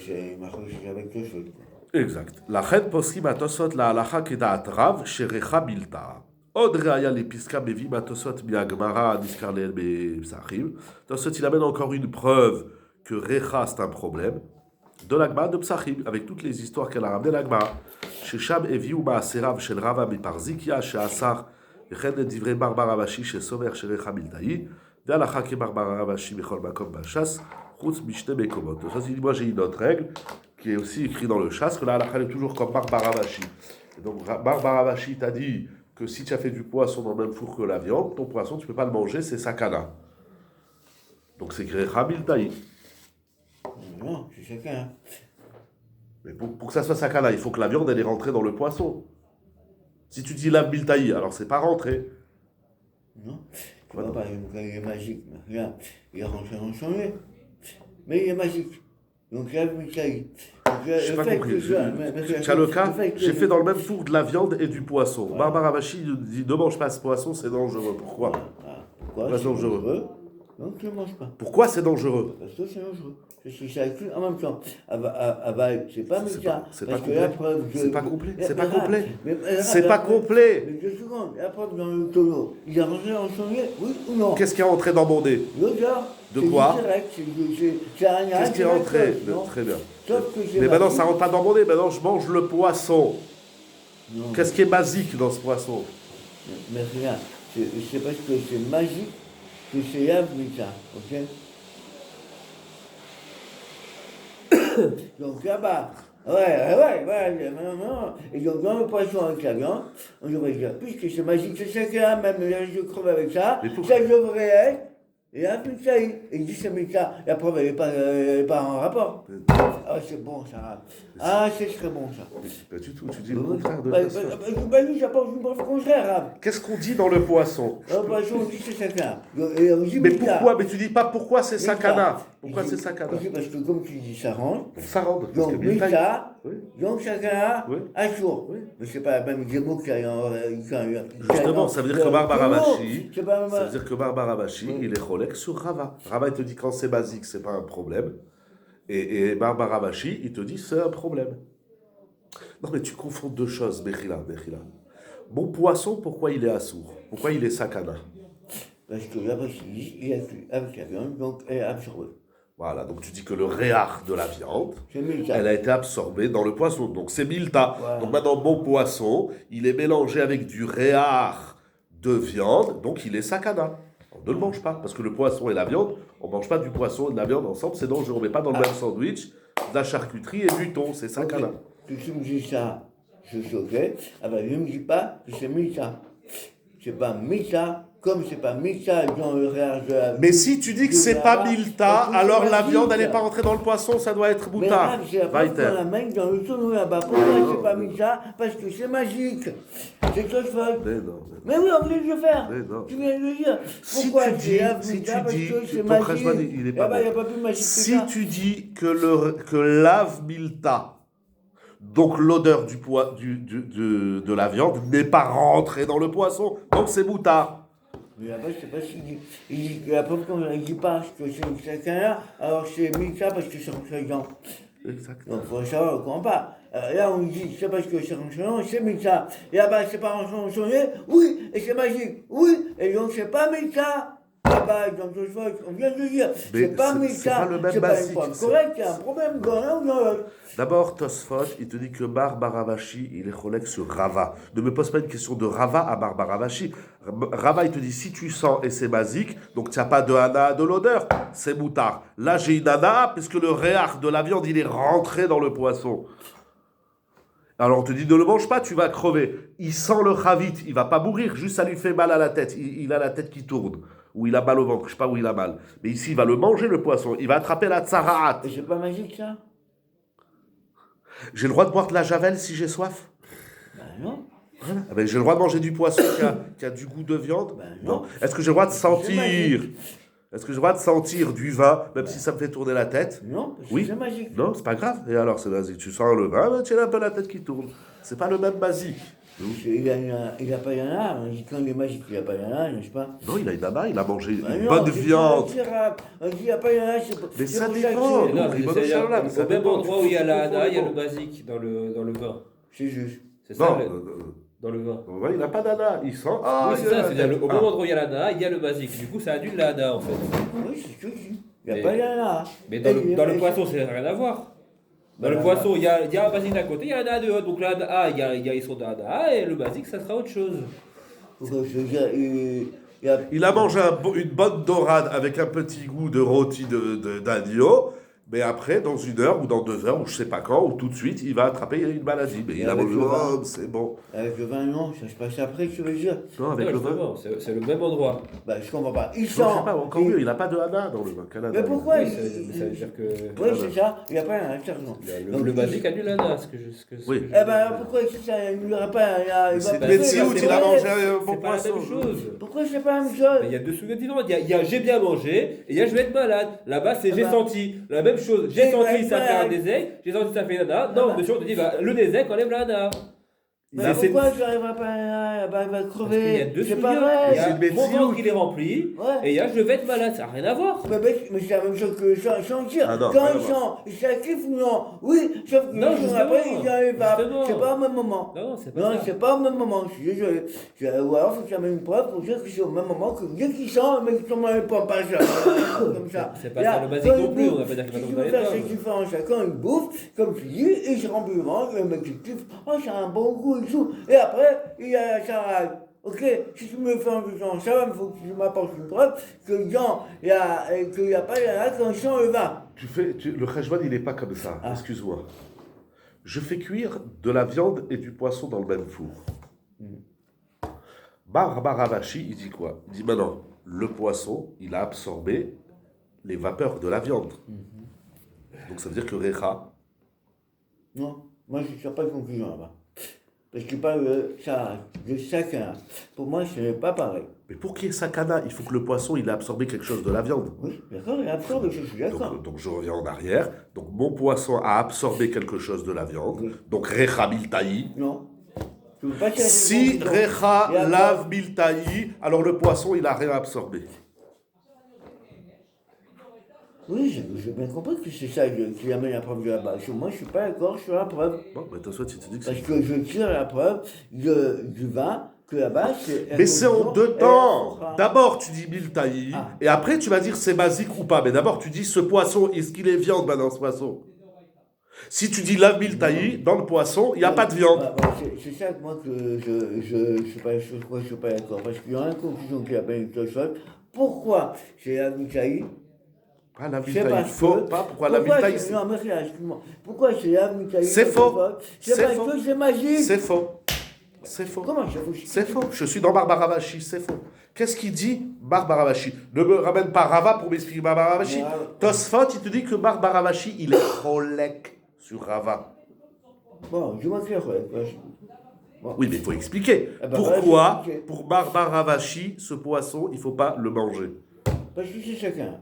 C'est marqué avec le feu, quoi. Exact. לכן פוסקים התוספות להלכה כדעת רב שריחה בלתה. עוד ראיה לפסקה מביא מהתוספות מהגמרא נזכר לעיל בפסחים. תוספות il amène encore une preuve que recha c'est un problème de l'agma de Psachim, avec toutes les histoires qu'elle a ramenées l'agma. ששם הביאו מעשיו של רבא מפרזיקיה שאסר וכן את דברי ברבר רבשי שסומך שריחה בלתאי והלכה כברבר רבשי בכל מקום בש"ס חוץ משתי מקומות. Ça c'est moi j'ai une autre règle qui est aussi écrit dans le chasse, que la halakha est toujours comme Barbaravashi. Et donc Barbaravashi t'a dit que si tu as fait du poisson dans le même four que la viande, ton poisson tu peux pas le manger, c'est sakana. Donc c'est créé Khabil Taï. Non, c'est chacun. Mais pour que ça soit sakana, il faut que la viande elle est rentrée dans le poisson. Si tu dis la Biltaï, alors c'est pas rentré. Non, tu vois par exemple quand il est magique, regarde, il est rentré dans son lait, mais il est magique. Donc là, Michaï. Je n'ai pas compris. Tu as le cas, j'ai fait dans le même four de la viande et du poisson. Voilà. Barbara Vachi dit ne mange pas ce poisson, c'est dangereux. Pourquoi? Pourquoi c'est dangereux? Donc tu ne manges pas. Pourquoi c'est dangereux? Parce que c'est dangereux. Parce que ça inclut en même temps. C'est pas Mika. C'est pas complet. C'est pas complet. C'est pas complet. C'est pas complet. Mais 2 secondes. La preuve dans le tonneau, il est rentré dans son lait, oui ou non? Qu'est-ce qui est rentré dans mon nez? L'odeur. De quoi? Qu'est-ce qui est rentré? Très bien. Mais maintenant, ça rentre pas dans mon nez. Maintenant, je mange le poisson. Qu'est-ce qui est basique dans ce poisson? Mais regarde, c'est parce que c'est magique que c'est Yav Mika, ok? Donc là-bas, ouais, non. Et donc dans le poisson avec la viande, on devrait dire, puisque c'est magique, c'est chacun, même je creve avec ça, ça devrait être. Et là, puis ça, il dit c'est Mika, la preuve, elle n'est pas en rapport. Ah, c'est bon ça. Ah, c'est très bon ça. Pas du tout, tu dis le contraire de ça. Lui, j'apporte une preuve contraire. Qu'est-ce qu'on dit dans le poisson? Dans le poisson, on dit c'est sakana. Mais pourquoi? Mais tu dis pas pourquoi c'est sakana. Pourquoi c'est sakana? Parce que comme tu dis, ça rentre. Ça rentre. Donc, Mika, donc sakana, oui. un jour. Oui. Mais c'est pas même des mots qu'il y a. Justement, ça veut dire que Barbara Vachi, il est cholek sur Rava. Rava, il te dit quand c'est basique, c'est pas un problème. Et Barbara Vachi, il te dit c'est un problème. Non, mais tu confonds deux choses, Bechila. Mon poisson, pourquoi il est assourd? Pourquoi il est sakana? Parce que la vache, il a cuit avec la viande, donc elle est absorbée. Voilà, donc tu dis que le réach de la viande, elle a été absorbée dans le poisson. Donc c'est milta. Voilà. Donc maintenant, mon poisson, il est mélangé avec du réach de viande, donc il est sakana. On ne le mange pas, parce que le poisson et la viande, on ne mange pas du poisson et de la viande ensemble, c'est dangereux. On ne met pas dans le même sandwich de la charcuterie et du thon, c'est sakana. Si tu me dis ça, je suis ok. Ah ben, je ne me dis pas que c'est milta. C'est pas milta. Comme c'est pas milta dans le réage de la viande. Mais si tu dis que c'est pas milta, alors la viande elle n'est pas rentrée dans le poisson, ça doit être moutarde. Mais là, c'est la main dans le tonneau là-bas. Pourquoi c'est pas milta? Parce que c'est magique. C'est chose folle. Mais oui, on vient de le faire. Tu viens de le dire. Pourquoi si tu dis que ton khashman, il est pas bon. Il n'y a pas plus magique si que ça. tu dis que lave milta, donc l'odeur de la viande n'est pas rentrée dans le poisson, donc c'est moutard. Mais là-bas, je sais pas s'il dit. Il dit que la preuve qu'on ne dit pas que c'est chacun, alors c'est Mika parce que c'est rentré dedans. Exactement. Donc il faut savoir, on ne comprend pas. Là, on dit c'est parce que c'est rentré dedans, c'est Mika. Et là-bas, c'est pas rentré dans son nez, oui, et c'est magique, oui, et donc c'est pas Mika. Ah bah, dans le choix, on vient de le dire. Mais C'est pas c'est médecin, pas le même c'est pas basique, une preuve c'est- correcte, il y a un problème dans l'un ou dans l'autre. D'abord, Tosfot, il te dit que Bar Baravashi, il est cholek sur Rava. Ne me pose pas une question de Rava à Bar Baravashi. Rava, il te dit si tu sens et c'est basique, donc tu n'as pas de hana, de l'odeur, c'est moutard. Là, j'ai une hana, puisque le réach de la viande, il est rentré dans le poisson. Alors on te dit ne le mange pas, tu vas crever. Il sent le chavit, il va pas mourir, juste ça lui fait mal à la tête. Il a la tête qui tourne, ou il a mal au ventre, je sais pas où il a mal. Mais ici, il va le manger le poisson, il va attraper la tsaraat. Et c'est pas magique ça? J'ai le droit de boire de la javel si j'ai soif? Ben non. Voilà. Ah ben, j'ai le droit de manger du poisson qui a du goût de viande? Ben non. Est-ce que j'ai le droit de C'est sentir? magique. Est-ce que j'ai le droit de sentir du vin, même si ça me fait tourner la tête? Non, parce que Oui. c'est magique. Non, c'est pas grave. Et alors, c'est basique. Tu sens le vin, ben, tu as un peu la tête qui tourne. C'est pas le même basique. Il a pas y'en on dit quand il est magique, il a pas y'en n'est-ce pas? Non, il a une nana, il a mangé Ben une non, bonne c'est viande. pas arabe. On dit il a pas y'en c'est pas. Mais c'est ça pour dépend. que- Non, Donc, mais il va c'est-à-dire, dans le chaleur, ça au même dépend. endroit où il y a la Faut hana, il y a bon. le basique dans le vin. C'est juste. C'est ça, Non, dans le vin. il n'a pas d'ana. Il sent. Ah, Oui, c'est il a ça, la c'est-à-dire tête. au même endroit où il y a la hana, il y a le basique. Du coup, ça annule la hana en fait. Oui, c'est ce que je dis. Il n'y a Mais- pas y'en Mais dans le poisson, c'est rien à voir. Dans le Bah, poisson, il y a un basique d'un côté, il y a un hana de l'autre. Donc la hana, il y a ils sont de hana, et le basique, ça sera autre chose. Pourquoi je veux dire, il y a. Il a mangé une bonne dorade avec un petit goût de rôti d'agneau. Mais après, dans 1 heure ou dans 2 heures, ou je sais pas quand, ou tout de suite, il va attraper une maladie. Mais Et il a avec mangé, le vin oh, c'est bon. Avec le vin, non, ça se passe après, tu veux dire? Non, avec Non, le vin. justement, c'est le même endroit. Bah, je comprends pas. Il Non, sent. je sais pas, encore mieux, il n'a pas de hana dans le vin. Quel hana Mais il a? pourquoi Oui, ça veut dire que Oui, c'est ça, il n'y a pas un raison. le basique annule la hana, ce que je Oui. ce que Eh je- ben, pourquoi ça, il n'y aura pas. Il va C'est pas mais faire, si, il va où faire il a pareil. mangé un bon C'est pas la poisson. même chose. Pourquoi c'est pas la même Mais chose? il y a deux souvenirs différents. Il y a j'ai bien mangé et il y a je vais être malade. Là-bas, c'est Ah j'ai bah. senti. La même chose. J'ai Et senti, ouais, ça fait ouais. un désec. J'ai senti, ça fait une hana. Non, bah. monsieur, on te dit, bah, le désec enlève la hana. Mais C'est- pourquoi tu n'arriveras pas à Parce qu'il y a crever? deux C'est souvenirs. pareil. Il y a C'est une mon médecine. ventre qui est rempli Ouais. et il y a je vais être malade. Ça n'a rien à voir. Mais c'est la même chose que sentir. Ah non, Quand rien à ils sont, ils s'activent ou non? Oui, sauf que Non, le jour justement, après, ils arrivent à. justement. C'est pas au même moment. Non, c'est pas Non, ça. c'est pas au même moment, je suis désolé. Ou alors, il faut que ça mette une preuve pour dire que c'est au même moment que dès qu'ils sentent, mais qu'ils sont dans les pommes, pas ça. Comme ça. C'est pas Là, ça le basique quand non ils plus, on bouffent, va pas dire qu'il va si tomber tu dans veux les faire pommes. cette différence, quand ils bouffent, comme tu dis, ils se rendent vivants, le mec il kiffe, oh, c'est un bon goût et tout. Et après, il y a la charade. Ok, si tu me fais en disant ça, il faut que tu m'apportes une preuve que qu'il n'y a pas là quand ils sont le vin. Le cheshvan, il n'est pas comme ça. Ah. Excuse-moi. Je fais cuire de la viande et du poisson dans le même four. Baravashi, il dit quoi? Il dit maintenant, le poisson, il a absorbé les vapeurs de la viande. Donc ça veut dire que Recha, Non, moi je ne suis pas de conclusion là-bas. Parce que pas de chacun. Pour moi, ce n'est pas pareil. mais pour qu'il y ait sakana, il faut que le poisson, il ait absorbé quelque chose de la viande. Oui, d'accord, il absorbe, je suis d'accord. Donc je reviens en arrière. Donc mon poisson a absorbé quelque chose de la viande. Oui. Donc Recha Miltaï. Non. Tu veux pas chercher Si une conclusion. Recha Et après- lave Miltaï, alors le poisson, il a rien absorbé. Oui, j'ai bien compris que c'est ça qui amène la preuve de la base. Moi, je ne suis pas d'accord sur la preuve. Bon, mais toi, tu te dis que Parce c'est... que je tire la preuve du vin que là-bas, c'est. Mais c'est en deux temps. D'accord. D'abord, tu dis Miltaï, Ah. et après, tu vas dire c'est basique ou pas. Mais d'abord, tu dis ce poisson, est-ce qu'il est viande maintenant, ce poisson? Si tu dis lave Miltaï, dans le poisson, il n'y a pas de viande. C'est ça que moi que je suis pas, je suis pas d'accord. Parce qu'il y a une conclusion qui appelle une chose. Pourquoi c'est la Mitaï? Ah, la C'est Miltaï, parce faux. que- Pas pourquoi la Miltaï, Non, mais regarde, excuse-moi. Pourquoi c'est la Mitaï? C'est faux. C'est C'est parce faux. que c'est magique. c'est faux. C'est faux. Comment c'est faux? C'est faux. Je suis dans Barbaravashi, c'est faux. Qu'est-ce qu'il dit, Barbaravashi? Ne me ramène pas Rava pour m'expliquer Barbaravashi. Ouais. Tosfot, il te dit que Barbaravashi, il est cholek sur Rava. Bon, je m'éclaire. Oui, mais il faut expliquer. Eh ben, Pourquoi, voilà, je vais expliquer. pour Barbaravashi, ce poisson, il ne faut pas le manger? Parce que c'est chacun.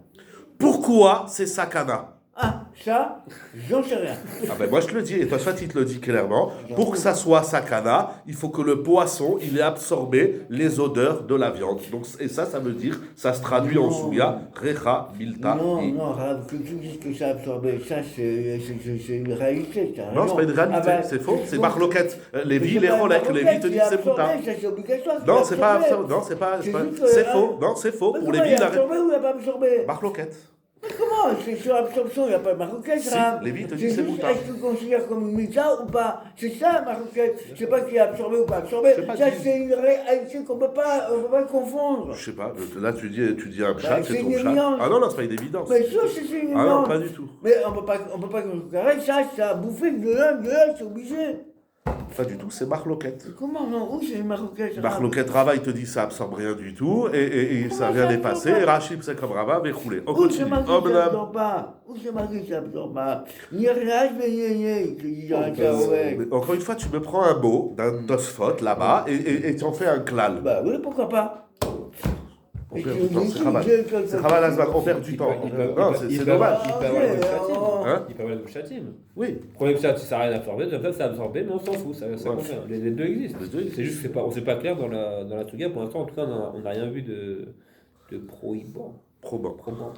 Pourquoi c'est sakana? Ah, ça, j'en sais rien. Ah ben moi je te le dis, et toi il te le dit clairement, pour que ça soit sakana, il faut que le poisson, il ait absorbé les odeurs de la viande. Donc, et ça veut dire, ça se traduit en souya, recha, milta. Non, Rav, que tu dises que ça a absorbé, ça c'est une réalité. Non, c'est pas une réalité, c'est faux, c'est marloquette. Lévi, les Rolek, Lévi te dit que c'est mouta. C'est obligatoire. Non, c'est pas absorbé, non, c'est pas, c'est faux, non, c'est faux. Pour Lévi, il a absorbé ou il n'a pas absorbé? Marloquette. Mais comment? C'est sur absorption, il n'y a pas de maroquette, Si, Rav. Lévi te dit que c'est mouta. Est-ce que tu le considères comme une mita ou pas? C'est ça, maroquette. C'est pas qu'il est absorbé ou pas absorbé. Ça, c'est une réalité qu'on ne peut pas confondre. Je sais pas, là tu dis un pshat, c'est c'est ton une pshat. évidence. Ah non, non, c'est pas une évidence. Mais ça, c'est une évidence. Ah non, pas du tout. Mais on peut pas comparer ça a bouffé de l'un, c'est obligé. Pas du tout, c'est marloquette. Comment non? Où c'est une maroquette? Marloquette Rava, il te dit ça absorbe rien du tout, et ça vient dépasser, et Rachid, c'est comme Rava, mais roulé. On Où c'est continue. marqué que ça absorbe pas? Où c'est marqué que ça absorbe pas? Ni rien, mais il te dit dans un carouet. Mais encore une fois, tu me prends un mot d'un Tosfot là-bas, et tu en fais un klal. Bah oui, pourquoi pas? On perd du temps, c'est Raval. C'est Raval Azman, on perd du temps. Non, c'est dommage. Il parle de Chatim. Oui. Premier pshat, ça n'a rien absorbé, deuxième pshat, ça a absorbé, mais on s'en fout, ça convient. Les deux existent. C'est juste que on ne sait pas clair dans la Touga. Pour l'instant, en tout cas, on n'a rien vu de prohibant. Probant. Pardon.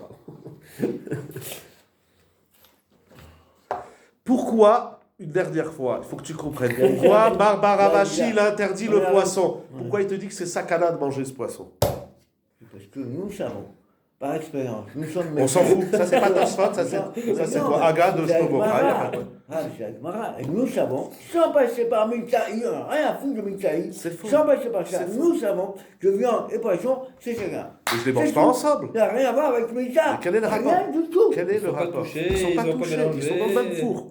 Pourquoi, une dernière fois, il faut que tu comprennes, pourquoi Barbaravashi, il interdit le poisson? Pourquoi il te dit que c'est sakana de manger ce poisson? Parce que nous savons, par expérience, nous sommes... On s'en fout, ça c'est pas Tosfot, ça c'est quoi? Aga de Stovora. Ah, c'est Agmara. Et nous savons, sans passer par Miktaï, on n'a rien à foutre de Miktaï, C'est faux. sans passer par ça, nous savons que viande et poisson, c'est chacun. Et je les mange pas ensemble. Ça n'a rien à voir avec Miktaï. Mais quel est le rapport? Rien du tout. Quel est Ils le sont pas rapport? touchés, Ils sont pas ils ont pas touchés, mélangé. ils sont dans le même four.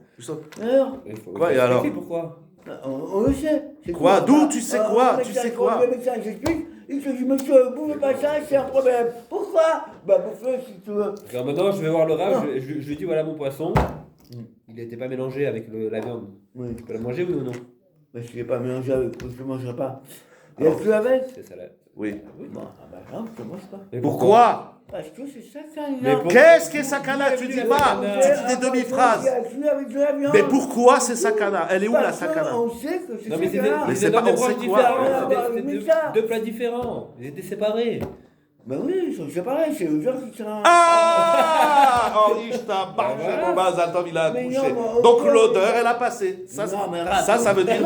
Alors, Quoi, et alors? Pourquoi? on le sait. C'est Quoi? tout. D'où tu sais quoi? Le Tu médecin, sais quand quoi? le médecin j'explique, il te dit, monsieur, vous ne pouvez pas ça, c'est un problème. Pourquoi? Bah, pour ça, si tu veux. Alors maintenant, je vais voir le Rav, je lui dis voilà mon poisson. Il n'était pas mélangé avec la viande. Oui. Tu peux la manger ou non? Mais je ne l'ai pas mélangé avec, je ne mangerai pas. Il y a plus avec? C'est salade. Oui. Bon, ah bah non, je ne mange pas. Mais Pourquoi? Parce que c'est ça, ça, Mais non. pour- Qu'est-ce qu'est sakana? Tu dis pas. Tu dis des demi-phrases. Avec de la viande. Mais pourquoi c'est sakana? Elle est où la Parce que sakana? on sait que c'est Non mais sakana. Mais c'était c'est pas- dans des on sait branches quoi? différentes, Mais c'était ça. deux plats différents, ils étaient séparés. Ben oui, ils sont séparés, c'est eux qui sont... Ah! Oh, Ishta, Voilà. Mazatov, il a Mais accouché. non, mais Donc ok. l'odeur, elle a passé. Ça, Non, mais ça veut dire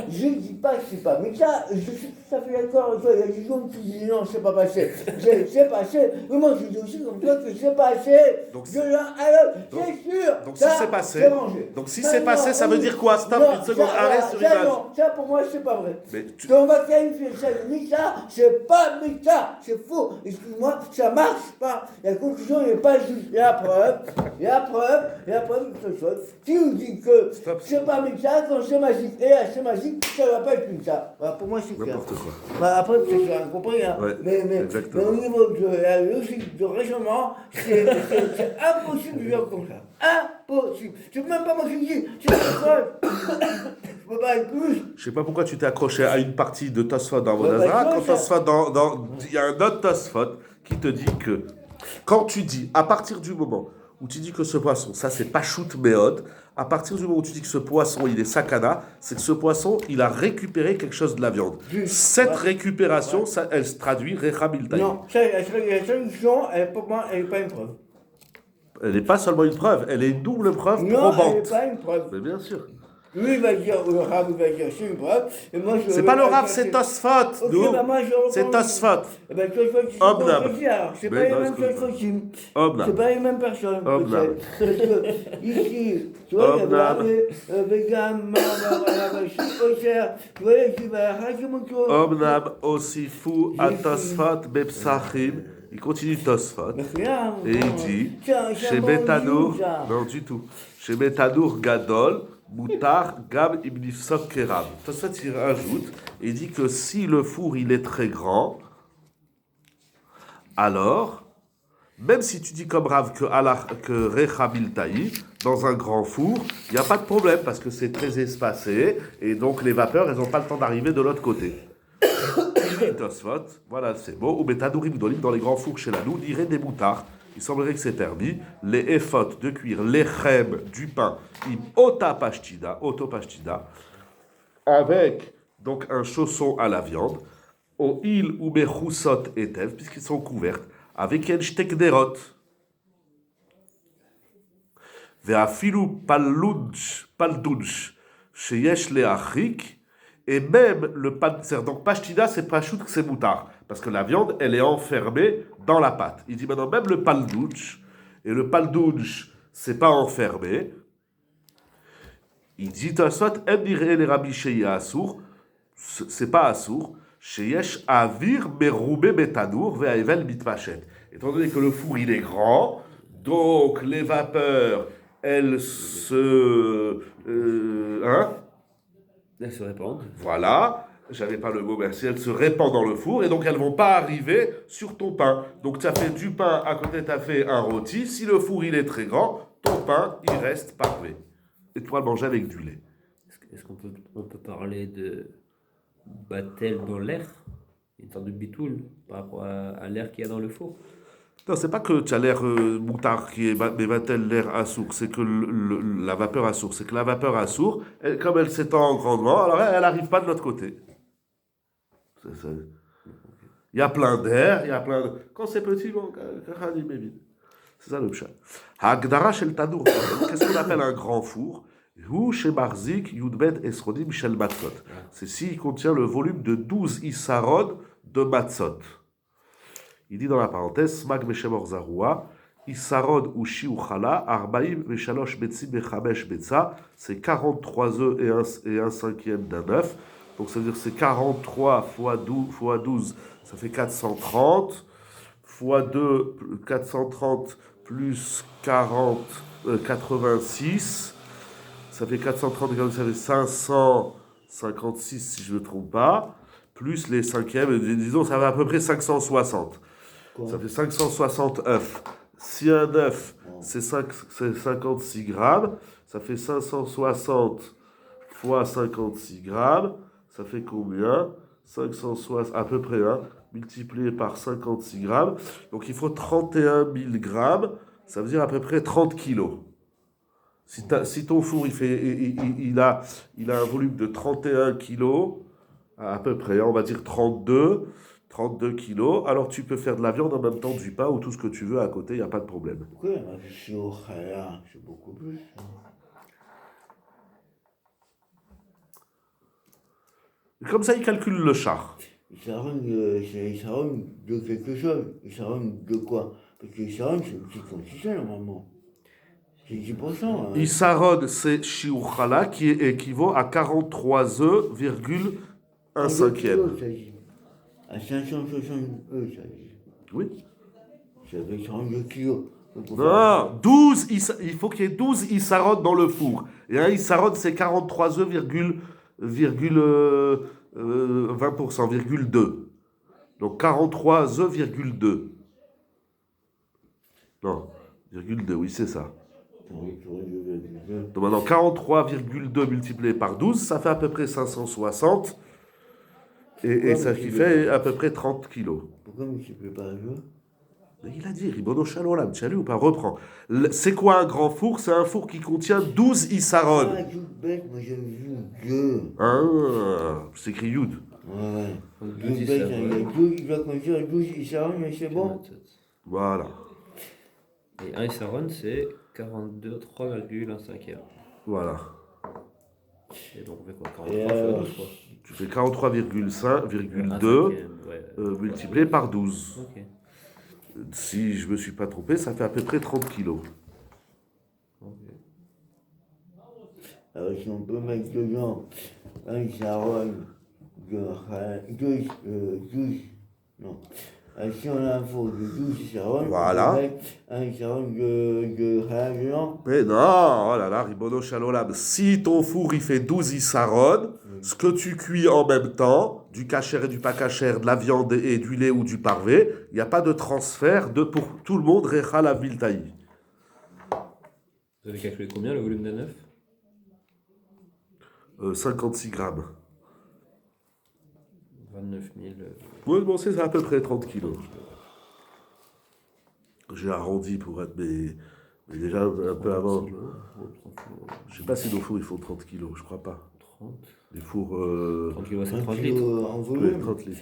Je ne dis pas que c'est pas, mais ça, je suis tout à fait d'accord. Il y a des gens qui disent non, c'est pas passé. C'est passé. Mais moi, je dis aussi comme toi que c'est passé. Donc, Alors, c'est sûr. donc si ça, c'est passé, c'est mangé. donc si Mais c'est non, passé, ça veut oui. dire quoi? Stop, Non, une seconde, ça, arrête sur ça, image. non, ça, pour moi, c'est pas vrai. Mais tu- On va qualifier ça de Mita, c'est pas Mita, c'est faux. Excuse-moi, ça marche pas. La conclusion n'est pas juste. Il y a la preuve de quelque chose. Si on dit que Stop. c'est pas Mita, quand c'est magique, et là c'est magique, ça va pas être Mita. Voilà, pour moi, c'est clair. N'importe quoi. Bah, après, peut-être que j'ai rien compris. Hein. Ouais, mais exactement. au niveau de la logique de raisonnement, c'est impossible de dire comme ça. Impossible. C'est même pas moi qui le dis, c'est la preuve. Je peux pas être plus. Je sais pas pourquoi tu t'es accroché à une partie de Tosfot dans Ouais, Vodazara. bah, Quand ça- Tosfot il y a un autre Tosfot qui te dit que quand tu dis, à partir du moment où tu dis que ce poisson, ça c'est pas shoot méod, à partir du moment où tu dis que ce poisson il est sakana, c'est que ce poisson il a récupéré quelque chose de la viande. Juste. Cette Ouais. récupération, ça, elle se traduit Rechabiltaï. Non, la solution, pour moi, elle n'est pas une preuve. Elle n'est pas seulement une preuve, elle est une double preuve Non, elle n'est probante. pas une preuve. Mais bien sûr. Lui, il va dire, le Rav, il va dire, c'est une preuve. Et moi, je C'est pas le Rav, c'est Tosfot. Ok, nous. bah moi, je C'est reprends- Tosfot. Eh ben, Tosfot, c'est Obnam. pas aussi, alors. C'est Mais pas les non, mêmes excuse-moi. Tosfotim. Obnam. C'est pas les mêmes personnes. Obnam. peut-être. Parce que, ici, tu vois, il y a Obnam. Vegan, tu vois, il va Hakemoto. Omnam osifu atosfot bepsachim. Il continue Tosfot. Et il dit, chez Betanour, non du tout, chez Betanour Gadol, Moutar, Gam, Ibnifsok, Kerab. Tosfot il rajoute, et dit que si le four il est très grand, alors, même si tu dis comme Rav que Rechabiltaï, dans un grand four, il n'y a pas de problème parce que c'est très espacé et donc les vapeurs, elles n'ont pas le temps d'arriver de l'autre côté. Tosfot, voilà, c'est beau. Ou betadourim d'olive dans les grands fours chez la nous, dirait des moutards. Il semblerait que c'est permis. Les efot de cuire, les chem du pain, im otapashtida, avec donc un chausson à la viande, au il ou bechusot etev, puisqu'ils sont couvertes, avec un shtekderot. Ve'afilu paldunj, sheyesh leachrik, et même le c'est donc pashtida, c'est pachout, c'est moutard, parce que la viande, elle est enfermée dans la pâte. Il dit maintenant même le paldunj, et le paldunj, c'est pas enfermé. Il dit Tosfot, en dirait les rabbi sheya assour, c'est pas assour, sheyesh avir meroube betadour ve'aevel mitpachet. Étant donné que le four il est grand, donc les vapeurs elles se Elles se répandent. voilà, j'avais pas le mot, merci, elles se répandent dans le four et donc elles vont pas arriver sur ton pain. Donc tu as fait du pain, à côté tu as fait un rôti, si le four il est très grand, ton pain il reste parfait. Et tu pourras le manger avec du lait. Est-ce qu'on peut parler de batel dans l'air, une sorte de bitoul par rapport à l'air qu'il y a dans le four? Non, c'est pas que tu as l'air moutard qui est mévatel l'air assour, c'est que la vapeur assour. C'est que la vapeur assour, comme elle s'étend grandement, alors elle n'arrive pas de l'autre côté. Il y a plein d'air, il y a plein de... Quand c'est petit, bon, c'est ça le pshat. Hagdara shel tadour. Qu'est-ce qu'on appelle un grand four? Hu shemarzik yudbet esrodim shel matzot. C'est s'il contient le volume de 12 isarod de matzot. Il dit dans la parenthèse, Smak Beshem Orzaroua, Isarod ou Shiuchala, Arbaim Veshalosh Betsi Bechamesh Betsa, c'est 43 œufs et un cinquième d'un œuf. Donc ça veut dire que c'est 43 fois 12, ça fait 430, fois 2, 430 plus 40, 86, ça fait 430, ça fait 556 si je ne me trompe pas, plus les cinquièmes, disons ça va à peu près 560. Ça fait 560 œufs. Si un œuf, c'est 56 grammes, ça fait 560 fois 56 grammes, ça fait combien? 560, à peu près, multiplié par 56 grammes. Donc il faut 31 000 grammes, ça veut dire à peu près 30 kilos. Si ton four, il a un volume de 31 kilos, à peu près, on va dire 32 kilos, alors tu peux faire de la viande en même temps du pain ou tout ce que tu veux à côté, il n'y a pas de problème. Pourquoi c'est au Khala, c'est beaucoup plus. Et comme ça, il calcule le char. Isaron, c'est Isaron de quelque chose. Isaron de quoi? Parce que Isaron, c'est une petite quantité normalement. C'est 10%. Isarod, c'est Shiuchala qui équivaut à 43 œufs, virgule un cinquième. À 560 œufs, ça dit. Oui. Ça fait 32 kilos. Non, 12, il faut qu'il y ait 12 Isarod dans le four. Et un Isarod, c'est 43 œufs, virgule 20%, virgule 2. Donc 43 œufs, virgule 2. Non, virgule 2, oui, c'est ça. Donc maintenant, 43,2 multiplié par 12, ça fait à peu près 560. Et ça qui fait à peu près 30 kilos. Pourquoi multiplié par 2? Il a dit, Ribono Shalolam, tu as lu ou pas? Reprends. C'est quoi un grand four? C'est un four qui contient 12 Isarod. Ah, tout bête, moi j'ai vu 2. Ah, c'est écrit Yud. Ouais. Tout bête, il y a 12, il doit contenir 12 Isaron, mais c'est bon. Voilà. Et un Isaron, c'est 42, 3,1. Voilà. Et donc on fait quoi? 43 fois 12, quoi. Tu fais 43,5,2 multiplié par 12. Ok. Si je ne me suis pas trompé, ça fait à peu près 30 kilos. Okay. Alors si on peut mettre dedans un Isaron de 12, non. Si on a un four de 12 Isaron, voilà. On peut mettre un Isaron de dedans. Mais non, oh là là, Ribono Shalolam. Si ton four il fait 12 Isaron, ce que tu cuis en même temps, du kasher et du pas kasher, de la viande et du lait ou du parvé, il n'y a pas de transfert pour tout le monde, Recha la Viltaï. Vous avez calculé combien le volume d'un œuf? 56 grammes. 29 9000. Oui, bon, c'est à peu près 30 kilos. J'ai arrondi pour être, mais déjà un peu avant. Je sais pas si nos fours ils font 30 kilos, je crois pas. 30. Les fours, 30 kilos, c'est 1 30 kilo litres. en ouais, volume. 30 litres.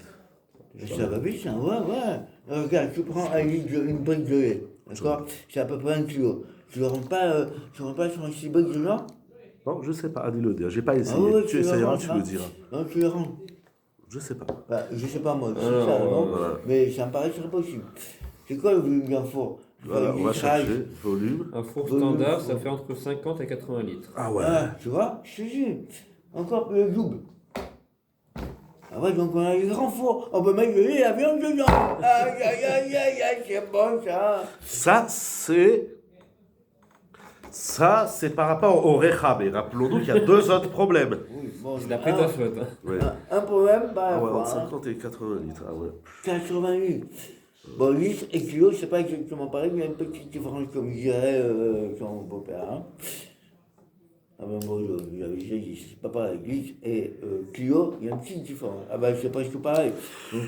Ça va vite, ça, ouais. Regarde, tu prends une brique de lait, d'accord? C'est à peu près 1 kilo. Tu ne rentres pas sur un 6 briques dedans? Non, je sais pas, dis-le dire. J'ai pas Ah essayé. ouais, Tu tu le essayeras, rentres, tu hein. me diras. Non, tu le rentres. Je sais pas. Bah, je sais pas moi, c'est Alors, ça, non? voilà. Mais ça me paraît très possible. C'est quoi le volume d'un four? Voilà, on va chercher. Volume. Un four Volume, standard, four. ça fait entre 50 et 80 litres. Ah ouais. Ah, tu vois, je te dis, encore plus le double. Ah ouais, donc on a les grands fours, on peut mettre la viande dedans. Aïe, aïe, aïe, aïe, aïe, c'est bon ça. Ça, c'est par rapport au Recha. Mais rappelons-nous qu'il y a deux autres problèmes. Oui, bon, C'est d'après ta faute. Hein. Ouais. un problème par Ah la ouais, fois, entre hein. 50 et 80 litres. Ah ouais. 80 litres. Bon, litres et kilos, c'est pas exactement pareil, il y a une petite différence, comme je dirais, sur mon beau-père. Hein. Ah ben bon, j'avais déjà dit, c'est pas pareil, litres et kilos, il y a une petite différence. Ah ben c'est presque pareil. Donc,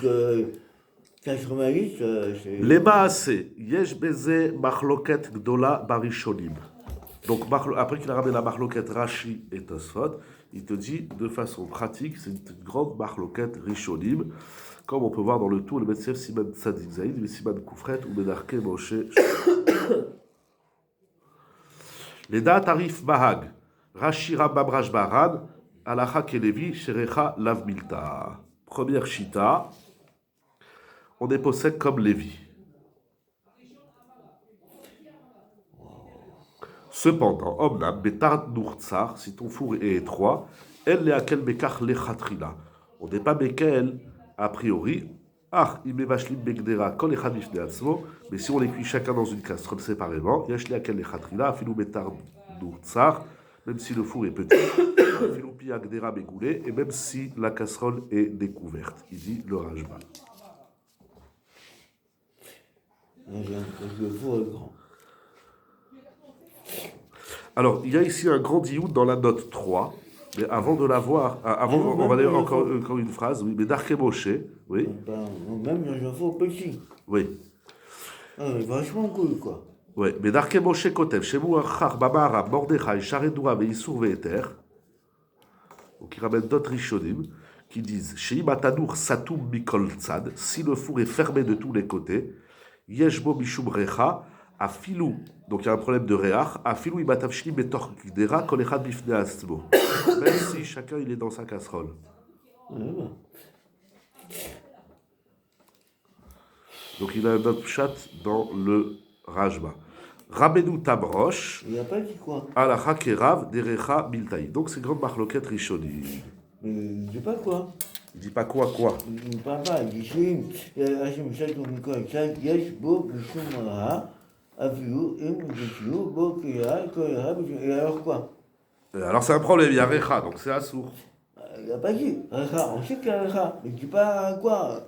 80 litres, c'est... Les Maaseh, Yesh Beze Machloket Gdola Barishonim. Donc, après qu'il a ramené la Machloket Rashi et Tosfot, il te dit de façon pratique, c'est une grande Machloket Rishonim, comme on peut voir dans le tout, le Metzef Siman Tzadik Zaïd, le Siman Koufret ou Medarke Moshe. Les dates tarif Bahag, Rashi Rambam Rashbaran, Alacha Kelevi, Sherecha Lav Milta. Première Shita, on est possède comme Lévi. Cependant, Omnam, Betar Nourtsar, si ton four est étroit, elle est à quel Bekar Lechatrila. On n'est pas Bekel, a priori. Ah, il met Vashlim Begdera, Kol Echad Bifne Atzmo, mais si on les cuit chacun dans une casserole séparément, Yashli à quel Lechatrila, Filou Betar Nourtsar, même si le four est petit, Filou Pi Agdera Begoulé, et même si la casserole est découverte. Il dit le Rajba. Le four est grand. Alors, il y a ici un grand diout dans la note 3, mais avant de la voir, on va lire encore une phrase, oui, mais Darke Moshe, oui. Même dans un four petit. Oui. Ah, mais vachement cool, quoi. Oui, mais Darke Moshe Kotev, Shemu Achar, Babara, Mordechai, Sharedoua, Veisur, Veeter. Donc, il ramène d'autres Rishonim qui disent Sheim Atadour Satoum Mikol Tzad, si le four est fermé de tous les côtés, Yeshbo Mishum Recha, Afilou, donc il y a un problème de réach, Afilou Ibatavshli Betor Gdera, Kolechad Bifne Astmo. Même si chacun il est dans sa casserole. Donc il a un autre chat dans le Rajma. Rabbeinu Tabrosh, Il n'y a pas dit quoi. Alacha Kerav, Derecha Miltaï. Donc c'est grande marloquette Rishoni. Mais il dit pas quoi. Il dit pas quoi. Il ne parle pas, il dit Shim, Hachem Shatom Mikol Tzad, Yesh Bo Mishum Raha, Afilou Im Bishou, Bo Kira, Kolera, et alors quoi? Alors c'est un problème, il y a Recha, donc c'est Assour. Il n'a pas dit. Recha, on sait qu'il y a Recha, mais il ne dit pas quoi.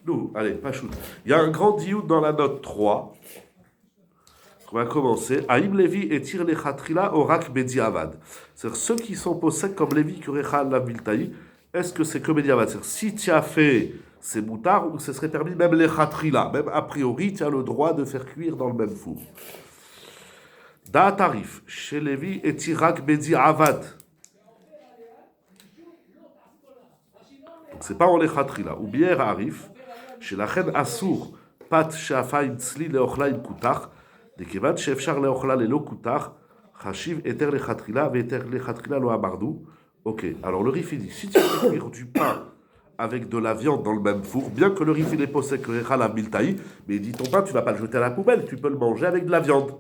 Nous, allez, pas shoot. Il y a un grand diout dans la note 3. On va commencer. Aïm Levi et Tir Lechatrila Orak Bediavad. C'est-à-dire ceux qui sont possèdent comme Levi Kurecha la Viltaï. Est-ce que c'est que Bediavad? C'est-à-dire si tu as fait ces moutards, ou ce serait permis même Lechatrila. Même a priori, tu as le droit de faire cuire dans le même four. Da Tarif. Chez Levi et Tirak Bediavad. Donc c'est pas en Lechatrila. Ou bien Arif. Chez la reine Assour. Pat Shafa Itzli Leochla Imkutach. Dekevad Shefchar Leochla Lelo Kutach. Chachiv Eter Lechatrila. Veter Lechatrila Lo Abardou. Ok, alors le Rif il dit si tu veux cuire du pain avec de la viande dans le même four, bien que le Rif il est possède que Recha la Miltaï, mais il dit ton pain tu vas pas le jeter à la poubelle, tu peux le manger avec de la viande.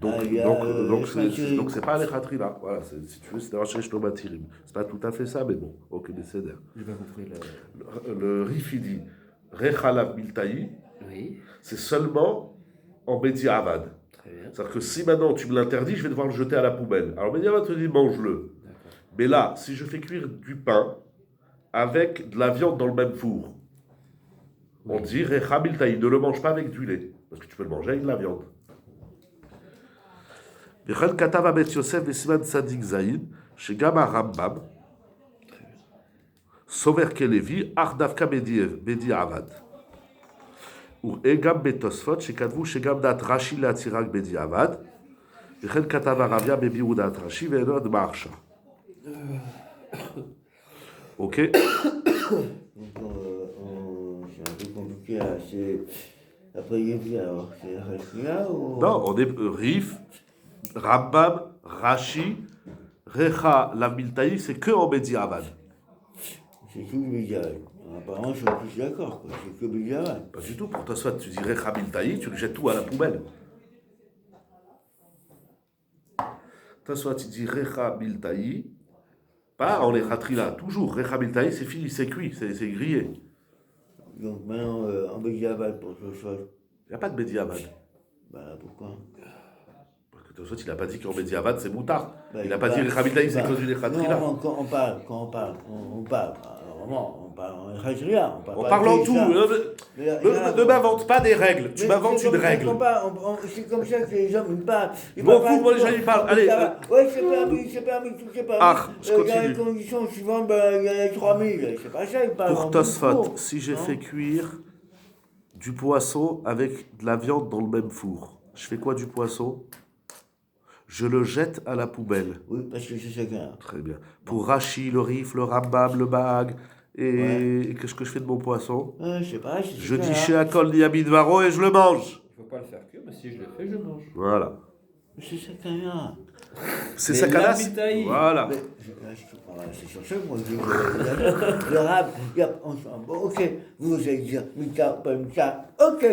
Donc c'est pas Lechatrila. Voilà, si tu veux, c'est un Shesh Tomatirim. C'est pas tout à fait ça, mais bon, ok, mais c'est d'air. J'ai pas compris Le Rif il dit Recha la Miltaï, Oui, c'est seulement en Bedi Avad. très bien. C'est-à-dire que si maintenant tu me l'interdis, je vais devoir le jeter à la poubelle. Alors Bedi Avad te dit mange-le. D'accord. Mais là, si je fais cuire du pain avec de la viande dans le même four, on dit Recha Miltaï, ne le mange pas avec du lait, parce que tu peux le manger avec de la viande. Vechel Katav Abet Yosef Vesiman Tzadik Zayin, chez Gama Rambam. Sover Kelevi, Ardavka Bedi Avad. Ou Egam Betosfot, Shekadvu, Shegam Dat Rashi Latirak Bedi Avad. וכן כתב הרביה בבירודת רש"י ואינו עד מרשה. אוקיי? C'est un peu compliqué là. Après, il y a alors, c'est Rachia ou. Non, on est Rif, Rambam, Rashi, Recha, Lamiltaï, c'est que en Bediavad. C'est tout Bédiaval. Apparemment, je suis plus d'accord, quoi. C'est que Bédiaval. Pas du tout. Pour toi, soit tu dis Recha Miltaï, tu le jettes tout à la poubelle. Toi, soit tu dis Recha Miltaï, pas en les Khatrila, toujours. Recha Miltaï, c'est fini, c'est cuit, c'est grillé. Donc maintenant, en Bédiaval, pour ce soir. Il n'y a pas de Bediavad. Bah pourquoi? Parce que toi, il n'a pas dit qu'en Bediavad, c'est moutard. Bah, Il n'a pas dit Recha Miltaï, c'est que du Khatrila. Non, quand on parle, vraiment, on parle en Rachia. On parle en tout. Ne m'invente pas des règles. Tu m'inventes une règle. C'est comme ça que les gens me parlent. Bon, moi, les gens, ils parlent. Allez. Ouais, c'est permis, tout c'est permis. Ah, je Il y a continue. les conditions suivantes, il y a les 3000. C'est pas ça, ils parlent. Pour Tosfot, si j'ai fait cuire du poisson avec de la viande dans le même four, je fais quoi du poisson? Je le jette à la poubelle. Oui, parce que c'est chacun. Très bien. Pour Rashi, le Rif, le Rambam, le Bag, et qu'est-ce que je fais de mon poisson? Je sais pas. Je dis chez Akol Niabid Varo et je le mange. Il ne faut pas le faire cuire, mais si je le fais, je mange. Voilà. C'est chacun. C'est Mais sa canasse. l'habitaï. Voilà. C'est sur ça, moi, je dis le rab, bon, ok, vous allez dire, Mika, pas Mika, ok,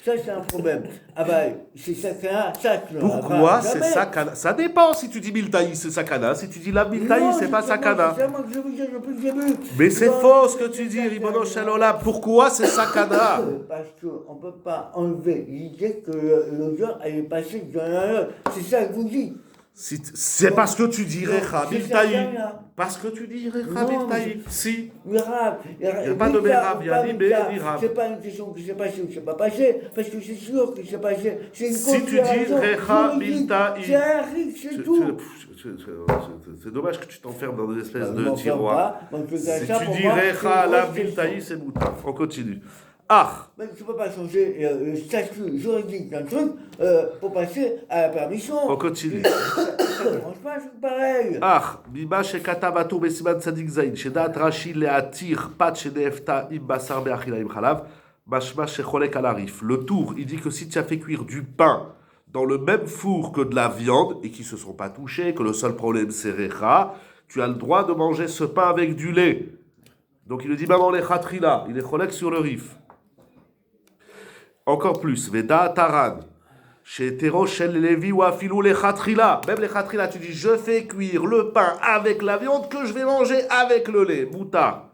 ça c'est un problème. Ah ben, c'est sakana, ça que le rab. Pourquoi c'est sakana? Ça dépend si tu dis miltaï, c'est sakana. Si tu dis la miltaï, c'est pas sakana. C'est moi que je vous dis depuis le début. Mais c'est faux ce que tu dis, Ribono Shalola. Pourquoi c'est sakana? Parce qu'on ne peut pas enlever l'idée que l'odeur, elle est passée d'un à l'autre. C'est ça que vous dites. C'est parce que tu dis Recha c'est Miltaï. sakana. Parce que tu dis Recha Miltaï. Si. Mirav, il n'y a pas de Mirav, il y a ni Bé, ni Rav. C'est pas une question que c'est passé ou que c'est pas passé, parce que c'est sûr que c'est passé. C'est une Si tu dis Recha Miltaï. C'est un risque, c'est tout. C'est dommage que tu t'enfermes dans des espèces Je de m'en tiroirs. ferme pas, Si tu dis Recha la Miltaï, c'est moutard. On continue. Ah. Mais tu ne peux pas changer le statut juridique d'un truc pour passer à la permission. On continue. Ça ne mange pas, c'est pareil. Ah, Biba shekatav atur besiman tzadik zayin, shedat Rashi leatir pat shenefta im basar be'achila im chalav, mashma shecholek al arif. Le tour, il dit que si tu as fait cuire du pain dans le même four que de la viande et qui se sont pas touchés, que le seul problème c'est recha, tu as le droit de manger ce pain avec du lait. Donc il le dit maman les chatrila, il est cholek sur le rif. Encore plus, Veda Taran, chez Tero, chez Lévi ou Afilou les Khatrila. Même les Khatrila, tu dis je fais cuire le pain avec la viande que je vais manger avec le lait. Mouta.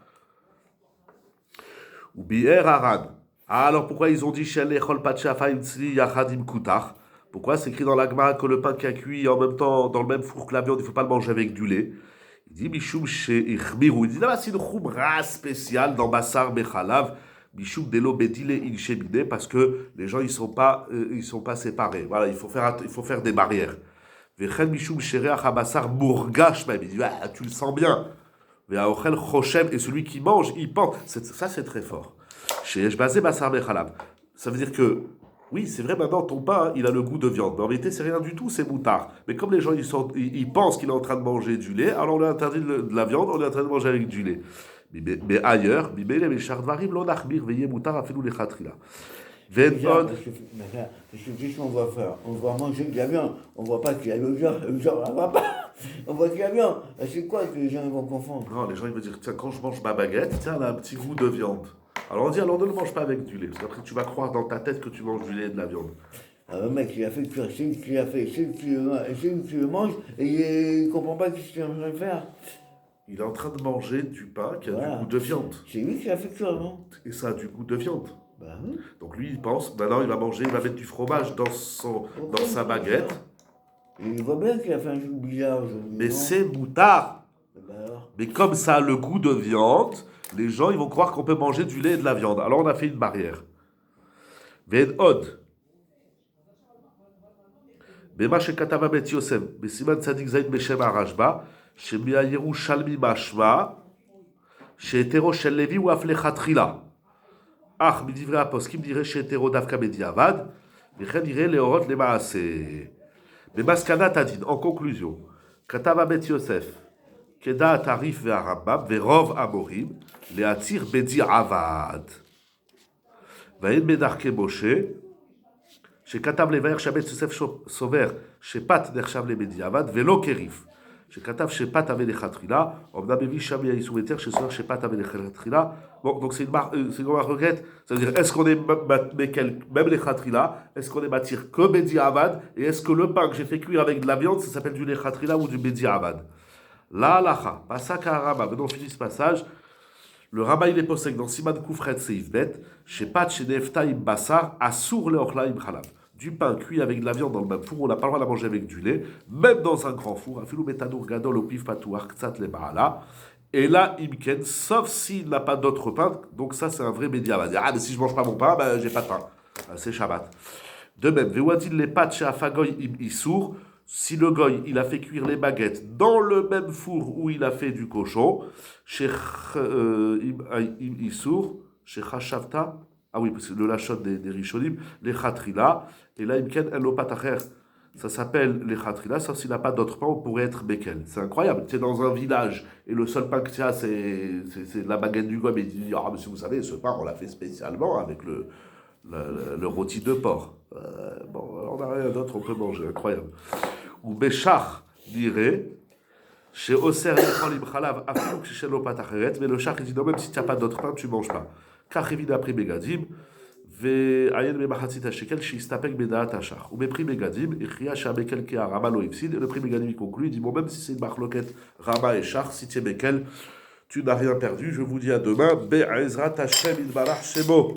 Ou Bi'er Aran. Ah, alors pourquoi ils ont dit chez l'Echol Pachafa Itzli Yachadim Kutar? Pourquoi c'est écrit dans l'Agma que le pain qui a cuit en même temps dans le même four que la viande, il ne faut pas le manger avec du lait? Il dit Mishum chez Ichmiru. Il dit là, c'est une khumra spéciale dans Bassar Bechalav. Bichouk Delo Bedile Ilchebide, parce que les gens ils sont pas séparés. Voilà, il faut faire des barrières. Vechen Bichouk Shereach Habassar Mourgash même. Il dit ah, tu le sens bien. Ve'aochel Choshem, et celui qui mange, il pense. Ça c'est très fort. Chez Eshbazé Bassar Bechalab. Ça veut dire que oui, c'est vrai, maintenant ton pain il a le goût de viande, mais en vérité c'est rien du tout, c'est moutard. Mais comme les gens ils pensent qu'il est en train de manger du lait, alors on lui a interdit de la viande, on lui a interdit de manger avec du lait. Mais ailleurs, on va faire, on va manger de la viande, on ne voit pas qu'il y a l'odeur, on voit pas, on voit de la viande. C'est quoi que les gens vont confondre? Non, les gens ils vont dire, tiens, quand je mange ma baguette, tiens, elle a un petit goût de viande. Alors on dit, alors ne le mange pas avec du lait, parce qu'après tu vas croire dans ta tête que tu manges du lait et de la viande. Le mec, il a fait cuire, c'est lui qui a fait, c'est lui qui le mange, et il ne comprend pas ce qu'il est en train de faire. Il est en train de manger du pain qui a du goût de viande. C'est lui qui a fait cuire, non? Et ça a du goût de viande. Bah oui. Donc lui, il pense, maintenant il va mettre du fromage dans sa baguette. Et il voit bien qu'il a fait un jeu bizarre aujourd'hui. Mais c'est moutard. Bah alors. Mais comme ça a le goût de viande, les gens ils vont croire qu'on peut manger du lait et de la viande. Alors on a fait une barrière. Ved od. Bema shekatava bet Yosef, besiman tzadik zayin beshem arashba, shemia Yerushalmi mashma, chez hétéro shel Lévi ou aflechatrila. Ach, midivre aposkim dirait chez hétéro davka bediavad, וכן dirait leorot lemaase. Mais Maskana Tadin, en conclusion, Katava Bet Yosef, Keda Tarif ve'arambam, ve'rov amorim, le'atzir bedi avad. Va'en bedarke Moshe, שכתב לבאר שבית יוסף סובר שפת נחשב לבדיעבד ולא כריף. שכתב שפת avait לכתחילה, אמנם מביא שם האיסור היתר שסובר שפת avait לכתחילה. Bon, donc c'est une marquette, ça veut dire est-ce qu'on est même לכתחילה, est-ce qu'on est matière que bediavad, et est-ce que le pain que j'ai fait cuire avec de la viande, ça s'appelle du לכתחילה ou du bediavad. La halacha, Pasaka Rama, maintenant on finit ce passage. Le Rama il est posé dans Siman Koufret Seif Bet, chez Pat chez Nefta im Bassar, Assour le Ochla im Chalav. Du pain cuit avec de la viande dans le même four, on n'a pas le droit de la manger avec du lait, même dans un grand four. Afilou Betanour Gadol au Pif Patouar Ktsat le Baala. Et là, Imken, sauf s'il n'a pas d'autre pain, donc ça c'est un vrai média. On va dire, ah mais si je mange pas mon pain, ben j'ai pas de pain. C'est Shabbat. De même, Vewadil les pat chez Afagoy im Issour. Si le goy, il a fait cuire les baguettes dans le même four où il a fait du cochon, chez Issour, chez Chashavta, ah oui, parce que le lachot des Rishonim, les Khatrila, et là, Imken, El Lopatacher, ça s'appelle les Khatrila, sauf s'il n'a pas d'autre pain, on pourrait être Bekel. C'est incroyable, tu es dans un village, et le seul pain que tu as, c'est la baguette du goy, mais il dit, ah, monsieur, vous savez, ce pain, on l'a fait spécialement avec le rôti de porc. Bon, on n'a rien d'autre, on peut manger, incroyable. Ou Béchar dirait, chez Oser Yechol Imchalav, Afilou chez Lopatacheret, mais le char il dit non, même si tu n'as pas d'autre pain, tu ne manges pas. Car il a pris Begadim, Ve Ayen Memachatzit Shekel, Shistapek Bedaat Hachar. Ou mépris Begadim, et Chia Shabekel Kea Rama Lo Ifsid, et le prix Begadim il conclut, il dit bon, même si c'est une marloquette Rama et Char, si tu es Bekel, tu n'as rien perdu. Je vous dis à demain, Be'ezrat Hashem Idbarach Shemo.